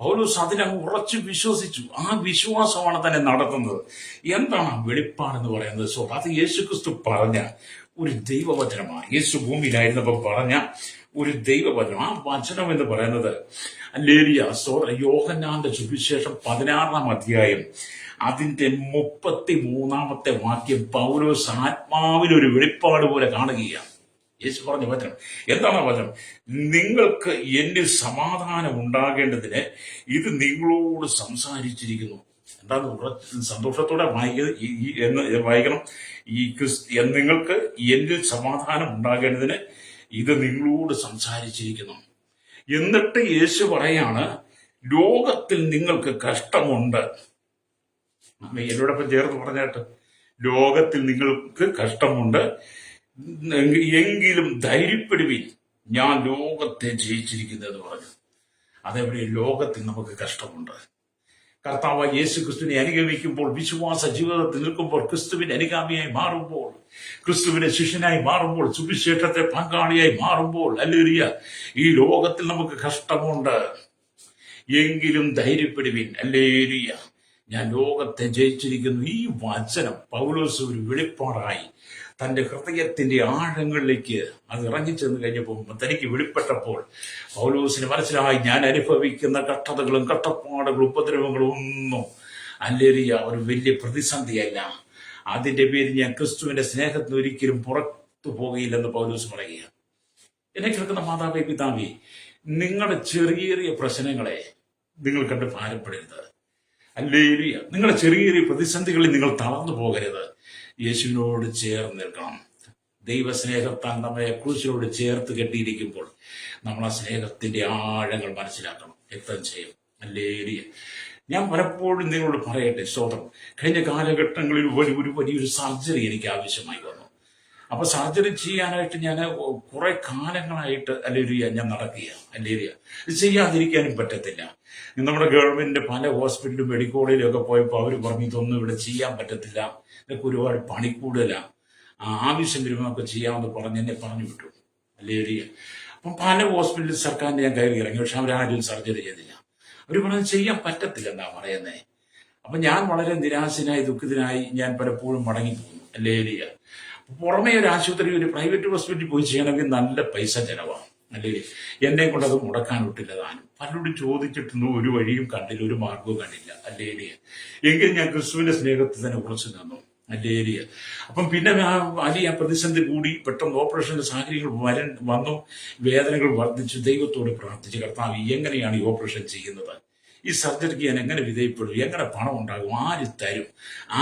പൗലോസ് അതിനങ്ങ് ഉറച്ചു വിശ്വസിച്ചു. ആ വിശ്വാസമാണ് തന്നെ നടത്തുന്നത്. എന്താണ് ആ വെളിപ്പാടെന്ന് പറയുന്നത്? അത് യേശുക്രിസ്തു പറഞ്ഞ ഒരു ദൈവവചനമാണ്. യേശു ഭൂമിയിലായിരുന്നപ്പോൾ പറഞ്ഞ ഒരു ദൈവവചനം. ആ വചനം എന്ന് പറയുന്നത്, അല്ലേലിയ, യോഹന്നാന്റെ സുവിശേഷം 16-ാം അധ്യായം അതിന്റെ 33-ാമത്തെ വാക്യം പൗലോസ് ആത്മാവിലൊരു വെളിപ്പാട് പോലെ കാണുകയാണ്. യേശു പറഞ്ഞ വചനം എന്താണ്? ആ വചനം, നിങ്ങൾക്ക് എന്നിൽ സമാധാനം ഉണ്ടാകേണ്ടതിന് ഇത് നിങ്ങളോട് സംസാരിച്ചിരിക്കുന്നു. എന്താണ്? സന്തോഷത്തോടെ വായിക്കണം. നിങ്ങൾക്ക് എന്നിൽ സമാധാനം ഉണ്ടാകേണ്ടതിന് ഇത് നിങ്ങളോട് സംസാരിച്ചിരിക്കുന്നു. എന്നിട്ട് യേശു പറയാണ്, ലോകത്തിൽ നിങ്ങൾക്ക് കഷ്ടമുണ്ട്. എന്നോടൊപ്പം ചേർത്ത് പറഞ്ഞാട്ട്, ലോകത്തിൽ നിങ്ങൾക്ക് കഷ്ടമുണ്ട്, എങ്കിലും ധൈര്യപ്പെടുവിൻ, ഞാൻ ലോകത്തെ ജയിച്ചിരിക്കുന്നു എന്ന് പറഞ്ഞു. അതെവിടെ? ലോകത്തിൽ നമുക്ക് കഷ്ടമുണ്ട്. കർത്താവ് യേശു ക്രിസ്തുവിനെ അനുഗമിക്കുമ്പോൾ, വിശ്വാസ ജീവിതത്തിൽ നിൽക്കുമ്പോൾ, ക്രിസ്തുവിന്റെ അനുഗാമിയായി മാറുമ്പോൾ, ക്രിസ്തുവിന്റെ ശിഷ്യനായി മാറുമ്പോൾ, സുവിശേഷത്തെ പങ്കാളിയായി മാറുമ്പോൾ, ഹല്ലേലൂയ, ഈ ലോകത്തിൽ നമുക്ക് കഷ്ടമുണ്ട്, എങ്കിലും ധൈര്യപ്പെടുവിൻ, ഹല്ലേലൂയ, ഞാൻ ലോകത്തെ ജയിച്ചിരിക്കുന്നു. ഈ വചനം പൗലോസ് ഒരു വെളിപ്പാടായി തന്റെ ഹൃദയത്തിന്റെ ആഴങ്ങളിലേക്ക് അത് ഇറങ്ങിച്ചെന്ന് കഴിഞ്ഞപ്പോൾ, തനിക്ക് വെളിപ്പെട്ടപ്പോൾ പൗലോസിന് മനസ്സിലായി, ഞാൻ അനുഭവിക്കുന്ന കഷ്ടതകളും കഷ്ടപ്പാടുകളും ഉപദ്രവങ്ങളും ഒന്നും ഹല്ലേലൂയ ഒരു വലിയ പ്രതിസന്ധിയല്ല. അതിന്റെ പേരിൽ ഞാൻ ക്രിസ്തുവിന്റെ സ്നേഹത്തിന് ഒരിക്കലും പുറത്തു പോകയില്ലെന്ന് പൗലോസ് പറയുക. എന്നെ കേൾക്കുന്ന മാതാവേ, പിതാവേ, നിങ്ങളുടെ ചെറിയ ചെറിയ പ്രശ്നങ്ങളെ നിങ്ങൾ കണ്ട് ഭാരപ്പെടരുത്. ഹല്ലേലൂയ, നിങ്ങളുടെ ചെറിയ ചെറിയ പ്രതിസന്ധികളിൽ നിങ്ങൾ തളർന്നു പോകരുത്. യേശുവിനോട് ചേർന്ന് നിൽക്കണം. ദൈവസ്നേഹത്താൽ നമ്മെ ക്രൂശിനോട് ചേർത്ത് കെട്ടിയിരിക്കുമ്പോൾ നമ്മൾ ആ സ്നേഹത്തിന്റെ ആഴങ്ങൾ മനസ്സിലാക്കണം. എത്ര ചെയ്യും. ഹല്ലേലൂയ. ഞാൻ പലപ്പോഴും നിങ്ങളോട് പറയട്ടെ, സ്തോത്രം, കഴിഞ്ഞ കാലഘട്ടങ്ങളിൽ വലിയൊരു സർജറി എനിക്ക് ആവശ്യമായി വന്നു. അപ്പൊ സർജറി ചെയ്യാനായിട്ട് ഞാൻ കുറെ കാലങ്ങളായിട്ട് ഹല്ലേലൂയ ഞാൻ നടക്കുക. ഹല്ലേലൂയ, ഇത് ചെയ്യാതിരിക്കാനും പറ്റത്തില്ല. നമ്മുടെ ഗവൺമെന്റിന്റെ പല ഹോസ്പിറ്റലും മെഡിക്കൽ കോളേജിലും ഒക്കെ പോയപ്പോൾ അവർ പറഞ്ഞു, ഇതൊന്നും ഇവിടെ ചെയ്യാൻ പറ്റത്തില്ല, ഇതൊക്കെ ഒരുപാട് പണി കൂടുതലാണ്, ആവശ്യം വരുമ്പോൾ നമുക്ക് ചെയ്യാമെന്ന് പറഞ്ഞ് എന്നെ പറഞ്ഞു വിട്ടു. ഹല്ലേലൂയ. അപ്പം പല ഹോസ്പിറ്റലിൽ സർക്കാരിന്റെ ഞാൻ കയറി ഇറങ്ങി, പക്ഷെ അവരാരും സർജറി ചെയ്തില്ല. അവർ പറഞ്ഞത് ചെയ്യാൻ പറ്റത്തില്ല എന്നാ പറയുന്നേ. അപ്പൊ ഞാൻ വളരെ നിരാശനായി ദുഃഖിതനായി ഞാൻ പലപ്പോഴും മടങ്ങിപ്പോകുന്നു. ഹല്ലേലൂയ. പുറമേ ഒരു ആശുപത്രി, ഒരു പ്രൈവറ്റ് ഹോസ്പിറ്റലിൽ പോയി ചെയ്യണമെങ്കിൽ നല്ല പൈസ ചെലവാണ്. അല്ലേ? എന്നെ കൊണ്ട് അത് മുടക്കാൻ വിട്ടില്ല. താനും പലരോടും ചോദിച്ചിട്ടൊന്നും ഒരു വഴിയും കണ്ടില്ല, ഒരു മാർഗവും കണ്ടില്ല. ഹല്ലേലൂയ. എങ്കിലും ഞാൻ ക്രിസ്തുവിന്റെ സ്നേഹത്തിൽ തന്നെ ഉറച്ചു നിന്നു. ഹല്ലേലൂയ. അപ്പം പിന്നെ വലിയ പ്രതിസന്ധി കൂടി, പെട്ടെന്ന് ഓപ്പറേഷന്റെ സാഹചര്യങ്ങൾ വന്നു, വേദനകൾ വർദ്ധിച്ചു. ദൈവത്തോട് പ്രാർത്ഥിച്ചു, കർത്താവ് എങ്ങനെയാണ് ഈ ഓപ്പറേഷൻ ചെയ്യുന്നത്, ഈ സർജറിക്ക് ഞാൻ എങ്ങനെ വിധേയപ്പെടും, എങ്ങനെ പണം ഉണ്ടാകും, ആര് തരും,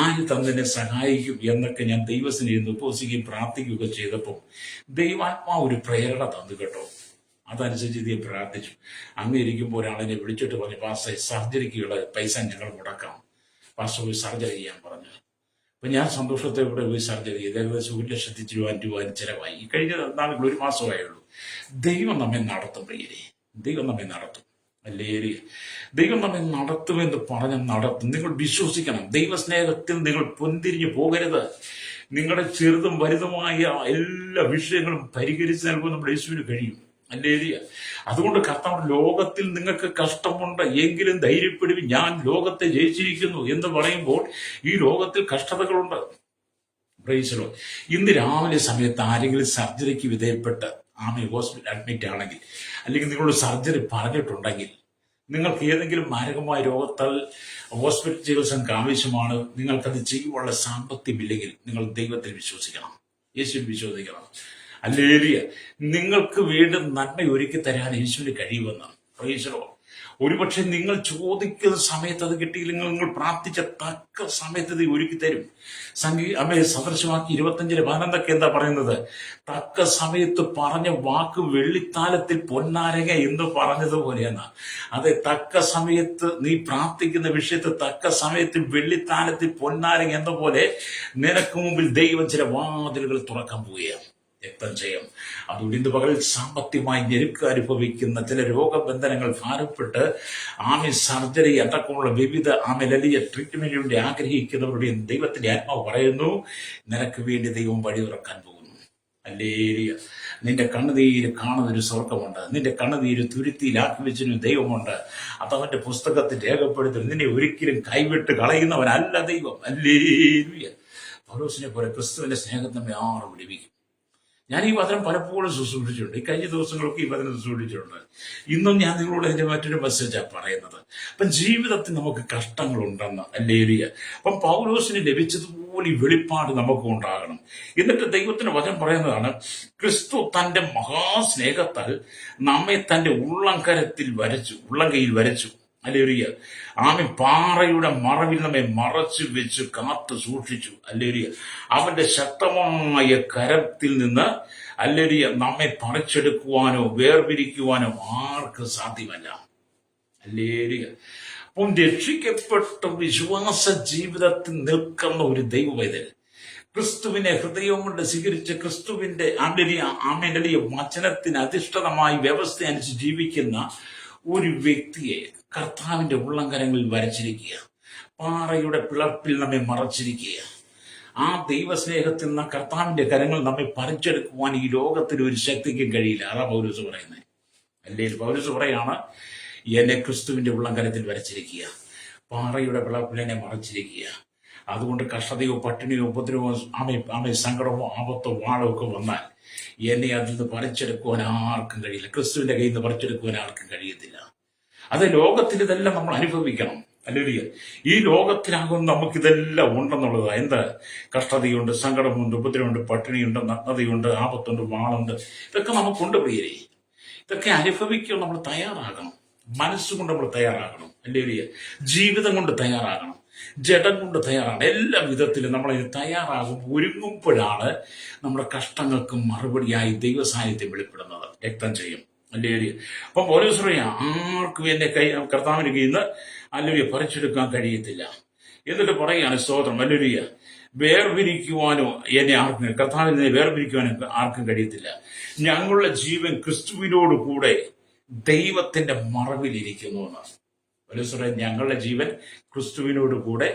ആര് തന്നെ സഹായിക്കും എന്നൊക്കെ ഞാൻ ദൈവസ്നേഹം ഉപവസിക്കുകയും പ്രാർത്ഥിക്കുകയൊക്കെ ചെയ്തപ്പോൾ ദൈവാത്മാവ് ഒരു പ്രേരണ തന്നു കേട്ടോ. അതനുസരിച്ച് ഇത് പ്രാർത്ഥിച്ചു. അങ്ങ് ഇരിക്കുമ്പോൾ ഒരാളെന്നെ വിളിച്ചിട്ട് പറഞ്ഞു, പാസ്റ്റർ, സർജറിക്കുള്ള പൈസ ഞങ്ങൾ മുടക്കാം, പാസ്റ്റർ പോയി സർജറി ചെയ്യാൻ പറഞ്ഞു. അപ്പൊ ഞാൻ സന്തോഷത്തോടെ പോയി സർജറി ചെയ്ത് ഏകദേശം 1,00,000 രൂപ ചെലവായി. ഈ കഴിഞ്ഞ നാളുകൾ 1 മാസമായുള്ളൂ. ദൈവം നമ്മെ നടത്തും പ്രിയരെ, ദൈവം നമ്മെ നടത്തും. ഹല്ലേലൂയ. ദൈവം നമ്മെ നടത്തുമെന്ന് പറഞ്ഞ് നടത്തും. നിങ്ങൾ വിശ്വസിക്കണം. ദൈവസ്നേഹത്തിൽ നിങ്ങൾ പൊന്തിരിഞ്ഞു പോകരുത്. നിങ്ങളുടെ ചെറുതും വലുതുമായ എല്ലാ വിഷയങ്ങളും പരിഹരിച്ച് നൽകുവാൻ നമ്മുടെ യേശുവിന് കഴിയും. ഹല്ലേലൂയ. അതുകൊണ്ട് കർത്താവ്, ലോകത്തിൽ നിങ്ങൾക്ക് കഷ്ടമുണ്ട്, എങ്കിലും ധൈര്യപ്പെടുവിൻ, ഞാൻ ലോകത്തെ ജയിച്ചിരിക്കുന്നു എന്ന് പറയുമ്പോൾ ഈ ലോകത്തിൽ കഷ്ടതകളുണ്ട്. Price the Lord. ഇന്ന് രാവിലെ സമയത്ത് ആരെങ്കിലും സർജറിക്ക് വിധേയപ്പെട്ട് ഹോസ്പിറ്റൽ അഡ്മിറ്റ് ആണെങ്കിൽ, അല്ലെങ്കിൽ നിങ്ങളോട് സർജറി പറഞ്ഞിട്ടുണ്ടെങ്കിൽ, നിങ്ങൾക്ക് ഏതെങ്കിലും മാരകമായ രോഗത്താൽ ഹോസ്പിറ്റൽ ചികിത്സ ആവശ്യമാണ്, നിങ്ങൾക്കത് ചെയ്യുവാനുള്ള സാമ്പത്തികമില്ലെങ്കിൽ നിങ്ങൾ ദൈവത്തിൽ വിശ്വസിക്കണം, യേശുവിൽ വിശ്വസിക്കണം. ഹല്ലേലൂയ. നിങ്ങൾക്ക് വീണ്ടും നന്മ ഒരുക്കി തരാൻ യേശുവിന് കഴിയുമെന്നാണ്. Price the Lord. ഒരുപക്ഷെ നിങ്ങൾ ചോദിക്കുന്ന സമയത്ത് അത് കിട്ടിയില്ലെങ്കിൽ നിങ്ങൾ പ്രാർത്ഥിച്ച തക്ക സമയത്ത് ഇത് ഒരുക്കി തരും. സദൃശവാക്യം 25:11 എന്താ പറയുന്നത്? തക്ക സമയത്ത് പറഞ്ഞ വാക്ക് വെള്ളിത്താലത്തിൽ പൊന്നാരങ്ങ എന്ന് പറഞ്ഞതുപോലെയാണ്. അതെ, തക്ക സമയത്ത് നീ പ്രാർത്ഥിക്കുന്ന വിഷയത്തെ തക്ക സമയത്ത് വെള്ളിത്താലത്തിൽ പൊന്നാരങ്ങ എന്ന പോലെ നിനക്ക് മുമ്പിൽ ദൈവം ചില വാതിലുകൾ തുറക്കാൻ പോവുകയാണ്. രക്തം ചെയ്യും. അതുകൊണ്ട് ഇന്ന് പകൽ സാമ്പത്തികമായി ഞെരുക്കം അനുഭവിക്കുന്ന ചില രോഗബന്ധനങ്ങൾ ഭാരപ്പെട്ട് സർജറി അടക്കമുള്ള വിവിധ വലിയ ട്രീറ്റ്മെന്റിന് വേണ്ടി ആഗ്രഹിക്കുന്നവരുടെയും ദൈവത്തിന്റെ ആത്മാവ് പറയുന്നു, നിനക്ക് വേണ്ടി ദൈവം വഴി തുറക്കാൻ പോകുന്നു. ഹല്ലേലൂയ. നിന്റെ കണ്ണുനീര് കാണുന്നൊരു സ്വർഗമുണ്ട്. നിന്റെ കണ്ണുനീര് തുരുത്തിയിലാക്കി വെച്ചൊരു ദൈവമുണ്ട്. അതവന്റെ പുസ്തകത്തിൽ രേഖപ്പെടുത്തി. നിന്നെ ഒരിക്കലും കൈവിട്ട് കളയുന്നവനല്ല ദൈവം. ഹല്ലേലൂയ. പൗലോസിനെ പോലെ ക്രിസ്തുവിന്റെ സ്നേഹം നമ്മെ ആറും ലഭിക്കും. ഞാൻ ഈ വചനം പലപ്പോഴും ശുശ്രൂഷിച്ചിട്ടുണ്ട്. ഈ കഴിഞ്ഞ ദിവസങ്ങളൊക്കെ ഈ വചനം ശുശ്രൂഷിച്ചിട്ടുണ്ട്. ഇന്നും ഞാൻ നിങ്ങളോട് അതിന്റെ മറ്റൊരു മെസ്സേജാണ് പറയുന്നത്. അപ്പം ജീവിതത്തിൽ നമുക്ക് കഷ്ടങ്ങളുണ്ടെന്ന്. ഹല്ലേലൂയ. അപ്പം പൗലോസിന് ലഭിച്ചതുപോലെ ഈ വെളിപ്പാട് നമുക്കും ഉണ്ടാകണം. എന്നിട്ട് ദൈവത്തിന്റെ വചനം പറയുന്നതാണ്, ക്രിസ്തു തന്റെ മഹാസ്നേഹത്താൽ നമ്മെ തന്റെ ഉള്ളംകൈയിൽ വരച്ചു. ഹല്ലേലൂയ. പാറയുടെ മറവിൽ നമ്മെ മറച്ചു വെച്ച് കാത്തു സൂക്ഷിച്ചു. ഹല്ലേലൂയ. അവന്റെ ശക്തമായ കരത്തിൽ നിന്ന് ഹല്ലേലൂയ നമ്മെ പറിച്ചെടുക്കുവാനോ വേർപിരിക്കുവാനോ ആർക്ക് സാധ്യമല്ല. ഹല്ലേലൂയ. അപ്പം രക്ഷിക്കപ്പെട്ട വിശ്വാസ ജീവിതത്തിൽ നിൽക്കുന്ന ഒരു ദൈവവേദന, ക്രിസ്തുവിനെ ഹൃദയം കൊണ്ട് സ്വീകരിച്ച് ക്രിസ്തുവിന്റെ ആമേലിയ വചനത്തിന് അധിഷ്ഠിതമായി വ്യവസ്ഥ അനുസരിച്ച് ജീവിക്കുന്ന ഒരു വ്യക്തിയെ കർത്താവിന്റെ ഉള്ളംകരങ്ങളിൽ വരച്ചിരിക്കുക, പാറയുടെ പിളർപ്പിൽ നമ്മെ മറച്ചിരിക്കുക. ആ ദൈവസ്നേഹത്തിൽ നിന്ന് കർത്താവിന്റെ കരങ്ങൾ നമ്മെ പറിച്ചെടുക്കുവാൻ ഈ ലോകത്തിന് ഒരു ശക്തിക്കും കഴിയില്ല. അതാ പൗലോസ് പറയുന്നത്. അല്ലേ? പൗലോസ് പറയാണ്, എന്നെ ക്രിസ്തുവിന്റെ ഉള്ളംകരത്തിൽ വരച്ചിരിക്കുക, പാറയുടെ പിളർപ്പിൽ എന്നെ മറച്ചിരിക്കുക. അതുകൊണ്ട് കഷ്ടതയോ പട്ടിണിയോ ഉപദ്രവമോ സങ്കടമോ ആപത്തോ വാളോ ഒക്കെ വന്നാൽ എന്നെ അതിൽ നിന്ന് പറിച്ചെടുക്കുവാൻ ആർക്കും കഴിയില്ല. ക്രിസ്തുവിന്റെ കയ്യിൽ നിന്ന് പറിച്ചെടുക്കുവാൻ ആർക്കും കഴിയത്തില്ല. അത് ലോകത്തിൽ ഇതെല്ലാം നമ്മൾ അനുഭവിക്കണം. അല്ലെങ്കിൽ ഈ ലോകത്തിലാകും നമുക്കിതെല്ലാം ഉണ്ടെന്നുള്ളത്. എന്താ? കഷ്ടതയുണ്ട്, സങ്കടമുണ്ട്, ഉപദ്രവമുണ്ട്, പട്ടിണിയുണ്ട്, നഗ്നതയുണ്ട്, ആപത്തുണ്ട്, വാളുണ്ട്. ഇതൊക്കെ നമുക്കുണ്ട് പ്രിയരെ. ഇതൊക്കെ അനുഭവിക്കാൻ നമ്മൾ തയ്യാറാകണം. മനസ്സുകൊണ്ട് നമ്മൾ തയ്യാറാകണം. അല്ലെങ്കിൽ ജീവിതം കൊണ്ട് തയ്യാറാകണം, ജഡം കൊണ്ട് തയ്യാറാണ്. എല്ലാ വിധത്തിലും നമ്മൾ ഇതിന് തയ്യാറാകും. ഒരുങ്ങുമ്പോഴാണ് നമ്മുടെ കഷ്ടങ്ങൾക്ക് മറുപടിയായി ദൈവസാന്നിധ്യം വെളിപ്പെടുന്നത്. രക്തം ചെയ്യും. അല്ലേ? അപ്പം പൗലോസ് പറയാ, ആർക്കും എന്നെ കർത്താവിന്റെ കയ്യിൽ നിന്ന് അല്ലെ പറിച്ചെടുക്കാൻ കഴിയത്തില്ല. എന്നിട്ട് പറയാണ്, സ്തോത്രം, അല്ലേലൂയ, വേർപിരിക്കുവാനോ എന്നെ ആർക്കും, കർത്താവിൽ നിന്ന് വേർപിരിക്കുവാനോ ആർക്കും കഴിയത്തില്ല. ഞങ്ങളുടെ ജീവൻ ക്രിസ്തുവിനോട് കൂടെ ദൈവത്തിന്റെ മറവിലിരിക്കുന്നു എന്നാണ്. പൗലോസ്, ഞങ്ങളുടെ ജീവൻ ക്രിസ്തുവിനോട് കൂടെ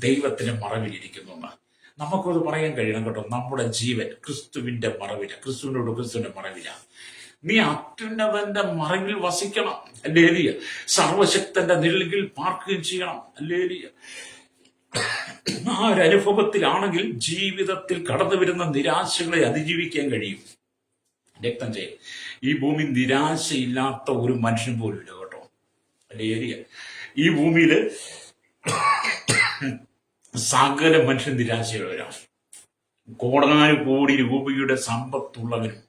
ദൈവത്തിന്റെ മറവിലിരിക്കുന്നു എന്നാണ്. നമുക്കത് പറയാൻ കഴിയണം കേട്ടോ. നമ്മുടെ ജീവൻ ക്രിസ്തുവിന്റെ മറവില, ക്രിസ്തുവിന്റെ മറവില. നീ അത്യുന്നതന്റെ മറവിൽ വസിക്കണം. അല്ലേലിയ. സർവശക്തന്റെ നിഴലിൽ പാർക്കുകയും ചെയ്യണം. അല്ലേലിയ. ആ ഒരു അനുഭവത്തിലാണെങ്കിൽ ജീവിതത്തിൽ കടന്നു വരുന്ന നിരാശകളെ അതിജീവിക്കാൻ കഴിയും. രക്തം ചെയ്യും. ഈ ഭൂമി നിരാശയില്ലാത്ത ഒരു മനുഷ്യൻ പോലും ഇല്ല കേട്ടോ. അല്ലേലിയ. ഈ ഭൂമിയില് സകല മനുഷ്യൻ നിരാശയുള്ളവരാണ്. കോടാനുകോടി രൂപയുടെ സമ്പത്തുള്ളവരും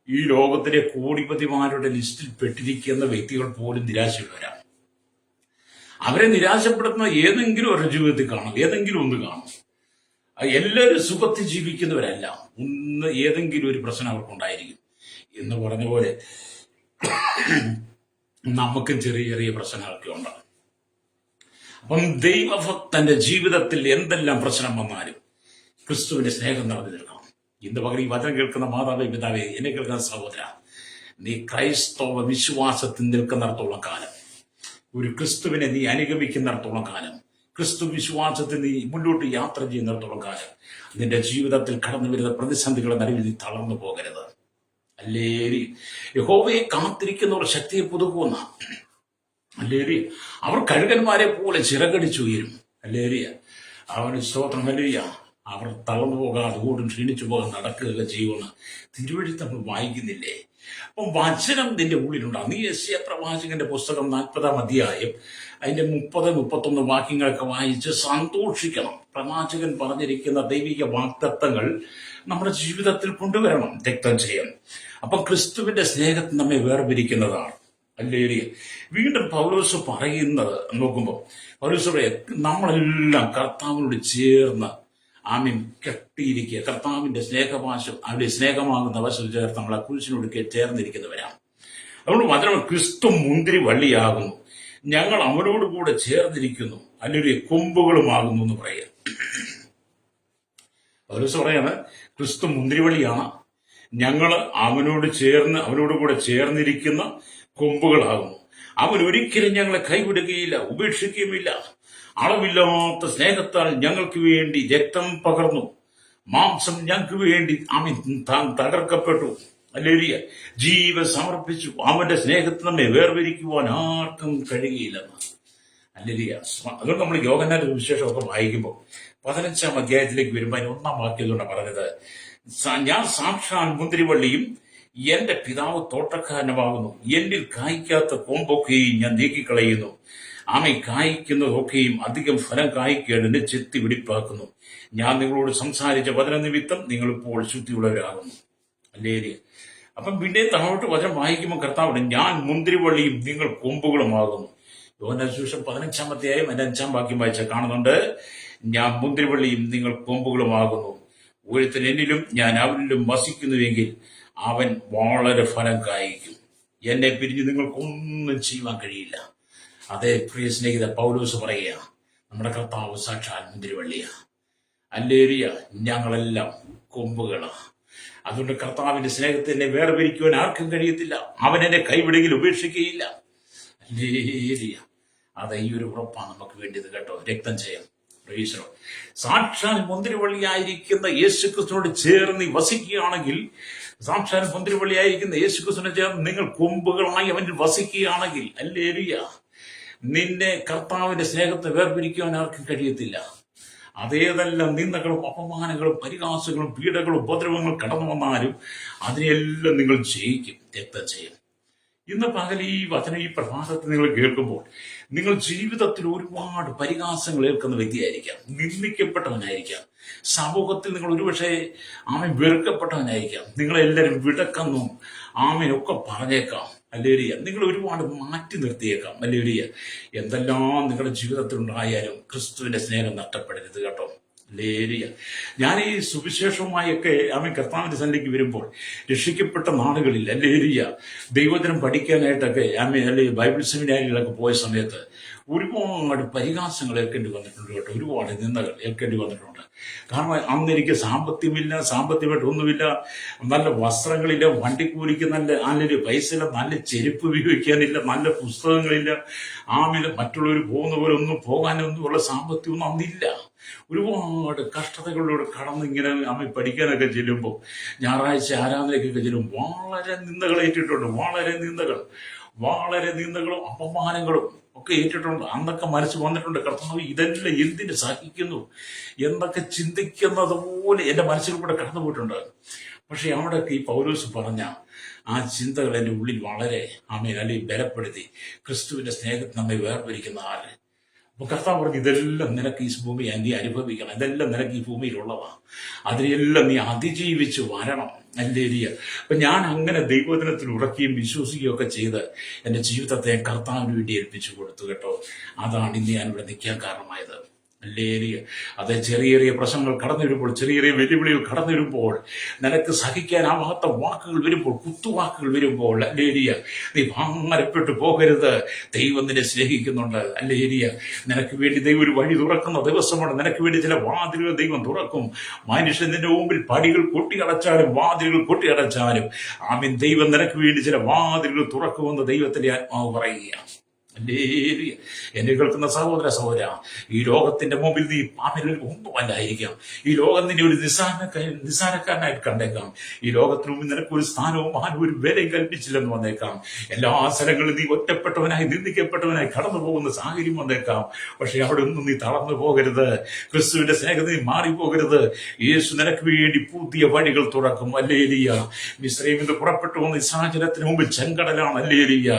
ഈ ലോകത്തിലെ കോടിപതിമാരുടെ ലിസ്റ്റിൽ പെട്ടിരിക്കുന്ന വ്യക്തികൾ പോലും നിരാശയുള്ളവരാണ്. അവരെ നിരാശപ്പെടുത്തുന്ന ഏതെങ്കിലും ഒരു ജീവിതത്തിൽ കാണും, ഏതെങ്കിലും ഒന്ന് കാണും. എല്ലാവരും സുഖത്തിൽ ജീവിക്കുന്നവരല്ല. ഏതെങ്കിലും ഒരു പ്രശ്നം അവർക്കുണ്ടായിരിക്കും. എന്ന് പറഞ്ഞ പോലെ നമുക്കും ചെറിയ ചെറിയ പ്രശ്നങ്ങളൊക്കെ ഉണ്ടാകും. അപ്പം ദൈവഭക്തന്റെ ജീവിതത്തിൽ എന്തെല്ലാം പ്രശ്നം വന്നാലും ക്രിസ്തുവിന്റെ സ്നേഹം നിറഞ്ഞു നിൽക്കണം. ഇന്ന് പകരം ഈ വചനം കേൾക്കുന്ന മാതാവേ, പിതാവേ, എന്നെ കേൾക്കുന്ന സഹോദര, നീ ക്രൈസ്തവ വിശ്വാസത്തിൽ നിൽക്കുന്നിടത്തോളം കാലം, ഒരു ക്രിസ്തുവിനെ നീ അനുഗമിക്കുന്നിടത്തോളം കാലം, ക്രിസ്തു വിശ്വാസത്തിൽ നീ മുന്നോട്ട് യാത്ര ചെയ്യുന്നിടത്തോളം കാലം, നിന്റെ ജീവിതത്തിൽ കടന്നു വരുന്ന പ്രതിസന്ധികളെ നടുവിൽ നീ തളർന്നു പോകരുത്. അല്ലേരി. യഹോവയെ കാത്തിരിക്കുന്നവർ ശക്തിയെ പുതുക്കുന്ന, അല്ലേരി, അവർ കഴുകന്മാരെ പോലെ ചിറകടിച്ചുയരും. അല്ലേരിയ. അവന് സ്തോത്രം. അല്ലേരിയ. അവർ തളർന്നു പോകാതെ ഓടും ക്ഷീണിച്ചു പോകാൻ നടക്കുകയൊക്കെ ചെയ്യുമെന്ന് തിരുവഴുത്ത് നമ്മൾ വായിക്കുന്നില്ലേ? അപ്പം വചനം നിന്റെ ഉള്ളിലുണ്ടാകും. നീ യെശയ്യാ പ്രവാചകന്റെ പുസ്തകം 40-ാം അധ്യായം അതിന്റെ 30-31 വാക്യങ്ങളൊക്കെ വായിച്ച് സന്തോഷിക്കണം. പ്രവാചകൻ പറഞ്ഞിരിക്കുന്ന ദൈവിക വാഗ്ദത്തങ്ങൾ നമ്മുടെ ജീവിതത്തിൽ കൊണ്ടുവരണം. രക്തം ചെയ്യാൻ. അപ്പം ക്രിസ്തുവിന്റെ സ്നേഹത്തിൽ നമ്മെ വേർപിരിക്കുന്നതാണ്. അല്ലേരിയ. വീണ്ടും പൗലോസ് പറയുന്നത് നോക്കുമ്പോൾ പൗലോസ് നമ്മളെല്ലാം കർത്താവിനോട് ചേർന്ന് ആമീൻ കെട്ടിയിരിക്കുക. കർത്താവിന്റെ സ്നേഹവാശം, അവരുടെ സ്നേഹമാകുന്ന വശം ചേർത്ത് നമ്മളെ കുരിശിനോട് ചേർന്നിരിക്കുന്നവരാണ്. അതുകൊണ്ട് മാത്രം ക്രിസ്തു മുന്തിരി വള്ളിയാകുന്നു, ഞങ്ങൾ അവനോട് കൂടെ ചേർന്നിരിക്കുന്നു, അല്ലെങ്കിൽ കൊമ്പുകളുമാകുന്നു എന്ന് പറയുക. പൗലോസ് പറയാണ്, ക്രിസ്തു മുന്തിരിവള്ളിയാണ്, ഞങ്ങൾ അവനോട് കൂടെ ചേർന്നിരിക്കുന്ന കൊമ്പുകളാകുന്നു. അവൻ ഒരിക്കലും ഞങ്ങളെ കൈവിടുകയില്ല, ഉപേക്ഷിക്കുകയുമില്ല. അളവില്ലാത്ത സ്നേഹത്താൽ ഞങ്ങൾക്ക് വേണ്ടി രക്തം പകർന്നു, മാംസം ഞങ്ങൾക്ക് വേണ്ടി താൻ തകർക്കപ്പെട്ടു. അല്ലേലൂയ. ജീവൻ സമർപ്പിച്ചു. അവന്റെ സ്നേഹത്തിൽ നമ്മെ വേർതിരിക്കുവാൻ ആർക്കും കഴിയുകയില്ലെന്ന്. അല്ലേലൂയ. അതുകൊണ്ട് നമ്മൾ യോഹന്നാന്റെ സുവിശേഷമൊക്കെ വായിക്കുമ്പോൾ 15-ാം അധ്യായത്തിലേക്ക് വരുമ്പോൾ അതിന് 1-ാം വാക്യത്തോടെ പറഞ്ഞത്, ഞാൻ സാക്ഷാൽ മുന്തിരിവള്ളിയും എന്റെ പിതാവ് തോട്ടക്കാരനുമാകുന്നു, എന്നിൽ കായ്ക്കാത്ത കൊമ്പൊക്കെയും ഞാൻ നീക്കിക്കളയുന്നു, കായ്ക്കുന്നതൊക്കെയും അധികം ഫലം കായ്ക്കേണ്ടതിന് ചെത്തി വെടിപ്പാക്കുന്നു. ഞാൻ നിങ്ങളോട് സംസാരിച്ച വചന നിമിത്തം നിങ്ങളിപ്പോൾ ശുദ്ധിയുള്ളവരാകുന്നു. അല്ലേരി. അപ്പം പിന്നെ താഴോട്ട് വചനം വായിക്കുമ്പോൾ കർത്താവ്, ഞാൻ മുന്തിരിവള്ളിയും നിങ്ങൾ കൊമ്പുകളുമാകുന്നു. യോഹന്നാന്റെ സുവിശേഷം 15-ാം അധ്യായം 5-ാം വാക്യം വായിച്ചാൽ കാണുന്നുണ്ട്, ഞാൻ മുന്തിരിവള്ളിയും നിങ്ങൾ കൊമ്പുകളുമാകുന്നു. ഒരുത്തൻ എന്നിലും ഞാൻ അവനിലും വസിക്കുന്നുവെങ്കിൽ അവൻ വളരെ ഫലം കായ്ക്കും. എന്നെ പിരിഞ്ഞ് നിങ്ങൾക്കൊന്നും ചെയ്യുവാൻ കഴിയില്ല. അതേ പ്രിയ സ്നേഹിത പൗലോസ് പറയുക, നമ്മുടെ കർത്താവ് സാക്ഷാൽ മുന്തിരിവള്ളിയാ. ഹല്ലേലൂയ. ഞങ്ങളെല്ലാം കൊമ്പുകളാ. അതുകൊണ്ട് കർത്താവിന്റെ സ്നേഹത്തിനെ വേർപിരിക്കുവാൻ ആർക്കും കഴിയത്തില്ല. അവൻ എന്നെ കൈവിടുകയിൽ ഉപേക്ഷിക്കുകയില്ല. ഹല്ലേലൂയ. അത് ഈ ഒരു ഉറപ്പാണ് നമുക്ക് വേണ്ടിയത് കേട്ടോ. രക്തം ചെയ്യാം. സാക്ഷാൽ മുന്തിരിവള്ളിയായിരിക്കുന്ന യേശുക്രിസ്തുവിനോട് ചേർന്ന് വസിക്കുകയാണെങ്കിൽ, സാക്ഷാൽ മുന്തിരിവള്ളിയായിരിക്കുന്ന യേശുക്രിസ്തുവിനോട് ചേർന്ന് നിങ്ങൾ കൊമ്പുകളായി അവനിൽ വസിക്കുകയാണെങ്കിൽ, ഹല്ലേലൂയ, നിന്നെ കർത്താവിന്റെ സ്നേഹത്തെ വേർപിരിക്കുവാൻ ആർക്കും കഴിയത്തില്ല. അതേതെല്ലാം നിന്ദകളും അപമാനങ്ങളും പരിഹാസങ്ങളും പീഡകളും ഉപദ്രവങ്ങളും കടന്നു വന്നാലും അതിനെല്ലാം നിങ്ങൾ ജയിക്കും. രക്തം ചെയ്യും. ഇന്ന് പകൽ ഈ വചനം, ഈ പ്രഭാതത്തിൽ നിങ്ങൾ കേൾക്കുമ്പോൾ നിങ്ങൾ ജീവിതത്തിൽ ഒരുപാട് പരിഹാസങ്ങൾ ഏൽക്കുന്ന വ്യക്തിയായിരിക്കാം, നിന്ദിക്കപ്പെട്ടവനായിരിക്കാം, സമൂഹത്തിൽ നിങ്ങൾ ഒരുപക്ഷെ വെറുക്കപ്പെട്ടവനായിരിക്കാം, നിങ്ങളെല്ലാവരും വിടക്കെന്നും ആമയൊക്കെ പറഞ്ഞേക്കാം. ഹല്ലേലൂയ. നിങ്ങൾ ഒരുപാട് മാറ്റി നിർത്തിയേക്കാം. ഹല്ലേലൂയ. എന്തെല്ലാം നിങ്ങളുടെ ജീവിതത്തിൽ ഉണ്ടായാലും ക്രിസ്തുവിന്റെ സ്നേഹം നഷ്ടപ്പെടരുത് കേട്ടോ. ഹല്ലേലൂയ. ഞാൻ ഈ സുവിശേഷവുമായൊക്കെ കർത്താവിന്റെ സന്നിധിക്ക് വരുമ്പോൾ രക്ഷിക്കപ്പെട്ട നാടുകളിൽ, ഹല്ലേലൂയ, ദൈവദിനം പഠിക്കാനായിട്ടൊക്കെ അല്ലെങ്കിൽ ബൈബിൾ സെമിനാരികളൊക്കെ പോയ സമയത്ത് ഒരുപാട് പരിഹാസങ്ങൾ ഏൽക്കേണ്ടി വന്നിട്ടുണ്ട് കേട്ടോ. ഒരുപാട് നിന്ദകൾ ഏൽക്കേണ്ടി വന്നിട്ടുണ്ട്. കാരണം അന്ന് എനിക്ക് സാമ്പത്തികമായിട്ട് ഒന്നുമില്ല, നല്ല വസ്ത്രങ്ങളില്ല, വണ്ടിക്കൂലിക്ക് നല്ലൊരു പൈസയില്ല, നല്ല ചെരുപ്പ് ഉപയോഗിക്കാനില്ല, നല്ല പുസ്തകങ്ങളില്ല, മറ്റുള്ളവർ പോകുന്ന പോലെ ഒന്നും പോകാനൊന്നുമുള്ള സാമ്പത്തികമൊന്നും അന്നില്ല. ഒരുപാട് കഷ്ടതകളിലൂടെ കടന്നിങ്ങനെ പഠിക്കാനൊക്കെ ചെല്ലുമ്പോൾ, ഞായറാഴ്ച ആരാധനയ്ക്കൊക്കെ ചെല്ലുമ്പോൾ വളരെ നിന്ദകൾ ഏറ്റിട്ടുണ്ട്. വളരെ നിന്ദകളും അപമാനങ്ങളും ഒക്കെ ഏറ്റിട്ടുണ്ട്. അന്നൊക്കെ മനസ്സ് വന്നിട്ടുണ്ട്, കർത്താവ് ഇതെല്ലാം എന്തിന് സഹിക്കുന്നു എന്നൊക്കെ ചിന്തിക്കുന്നത് പോലെ എൻ്റെ മനസ്സിൽ കൂടെ കടന്നു പോയിട്ടുണ്ട്. പക്ഷെ അവിടെയൊക്കെ ഈ പൗലോസ് പറഞ്ഞ ആ ചിന്തകൾ എൻ്റെ ഉള്ളിൽ വളരെ അല്ലെങ്കിൽ ബലപ്പെടുത്തി. ക്രിസ്തുവിന്റെ സ്നേഹത്തിൽ നമ്മെ വേർപിരിക്കുന്ന ആര്? അപ്പൊ കർത്താവ് പറഞ്ഞു, ഇതെല്ലാം നിനക്ക് ഈ ഭൂമി നീ അനുഭവിക്കണം, ഇതെല്ലാം നിനക്ക് ഈ ഭൂമിയിലുള്ളതാണ്, അതിനെല്ലാം നീ അതിജീവിച്ച് വരണം. ഹല്ലേലൂയ. അപ്പൊ ഞാൻ അങ്ങനെ ദൈവവചനത്തിൽ ഉറക്കുകയും വിശ്വസിക്കുകയും ഒക്കെ ചെയ്ത് എൻ്റെ ജീവിതത്തെ കർത്താവിന് വേണ്ടി ഏൽപ്പിച്ചു കൊടുത്തു കേട്ടോ. അതാണ് ഇന്ന് ഞാൻ ഇവിടെ നിൽക്കാൻ കാരണമായത്. ഹല്ലേലൂയ. അത് ചെറിയ പ്രശ്നങ്ങൾ കടന്നു വരുമ്പോൾ, ചെറിയ വെല്ലുവിളികൾ കടന്നു വരുമ്പോൾ, നിനക്ക് സഹിക്കാനാവാത്ത വാക്കുകൾ വരുമ്പോൾ, കുത്തുവാക്കുകൾ വരുമ്പോൾ, ഹല്ലേലൂയ, നീ ഭാരപ്പെട്ടു പോകരുത്. ദൈവം നിന്നെ സ്നേഹിക്കുന്നുണ്ട്. ഹല്ലേലൂയ. നിനക്ക് വേണ്ടി ദൈവം ഒരു വഴി തുറക്കുന്ന ദിവസമാണ്. നിനക്ക് വേണ്ടി ചില വാതിലുകൾ ദൈവം തുറക്കും. മനുഷ്യൻ നിന്റെ മുമ്പിൽ പടികൾ കൊട്ടിയടച്ചാലും വാതിലുകൾ കൊട്ടിയടച്ചാലും ദൈവം നിനക്ക് വേണ്ടി ചില വാതിലുകൾ തുറക്കുമെന്ന് ദൈവത്തിന്റെ ആത്മാവ് പറയുകയാണ്. എന്നെ കേൾക്കുന്ന സഹോദര, ഈ ലോകത്തിന്റെ മുമ്പിൽ നീ ഒന്നുമല്ലായിരിക്കാം. ഈ ലോകം നിന്നെ ഒരു നിസ്സാരക്കാരനായിട്ട് കണ്ടേക്കാം. ഈ ലോകത്തിന് മുമ്പിൽ നിനക്കൊരു സ്ഥാനവും ഒരു വിലയും കൽപ്പിച്ചില്ലെന്ന് വന്നേക്കാം. എല്ലാ സ്ഥലങ്ങളിലും നീ ഒറ്റപ്പെട്ടവനായി, നിന്ദിക്കപ്പെട്ടവനായി കടന്നു പോകുന്ന സാഹചര്യം വന്നേക്കാം. പക്ഷെ അവിടെ ഒന്നും നീ തളർന്നു പോകരുത്. ക്രിസ്തുവിന്റെ സ്നേഹത്തിൽ നീ മാറിപ്പോകരുത്. യേശു നിനക്ക് വേണ്ടി പുതിയ വഴികൾ തുറക്കും. ഹല്ലേലൂയ. മിസ്രയീമിൽ നിന്ന് പുറപ്പെട്ടു വന്ന ഇസ്രായേലിന് മുമ്പ് ചെങ്കടലാണ്. ഹല്ലേലൂയ.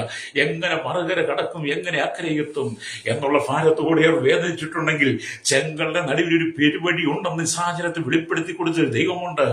എങ്ങനെ മറുകര കടക്കും, എങ്ങനെ അക്കരെ എത്തും എന്നുള്ള ഭാരത്തോടെ അവർ വേദനിച്ചിട്ടുണ്ടെങ്കിൽ, ചെങ്കലിന്റെ നടുവിൽ ഒരു പെരുവഴി ഉണ്ടെന്ന് സാഹചര്യത്തിൽ വെളിപ്പെടുത്തി കൊടുത്തൊരു ദൈവമുണ്ട്.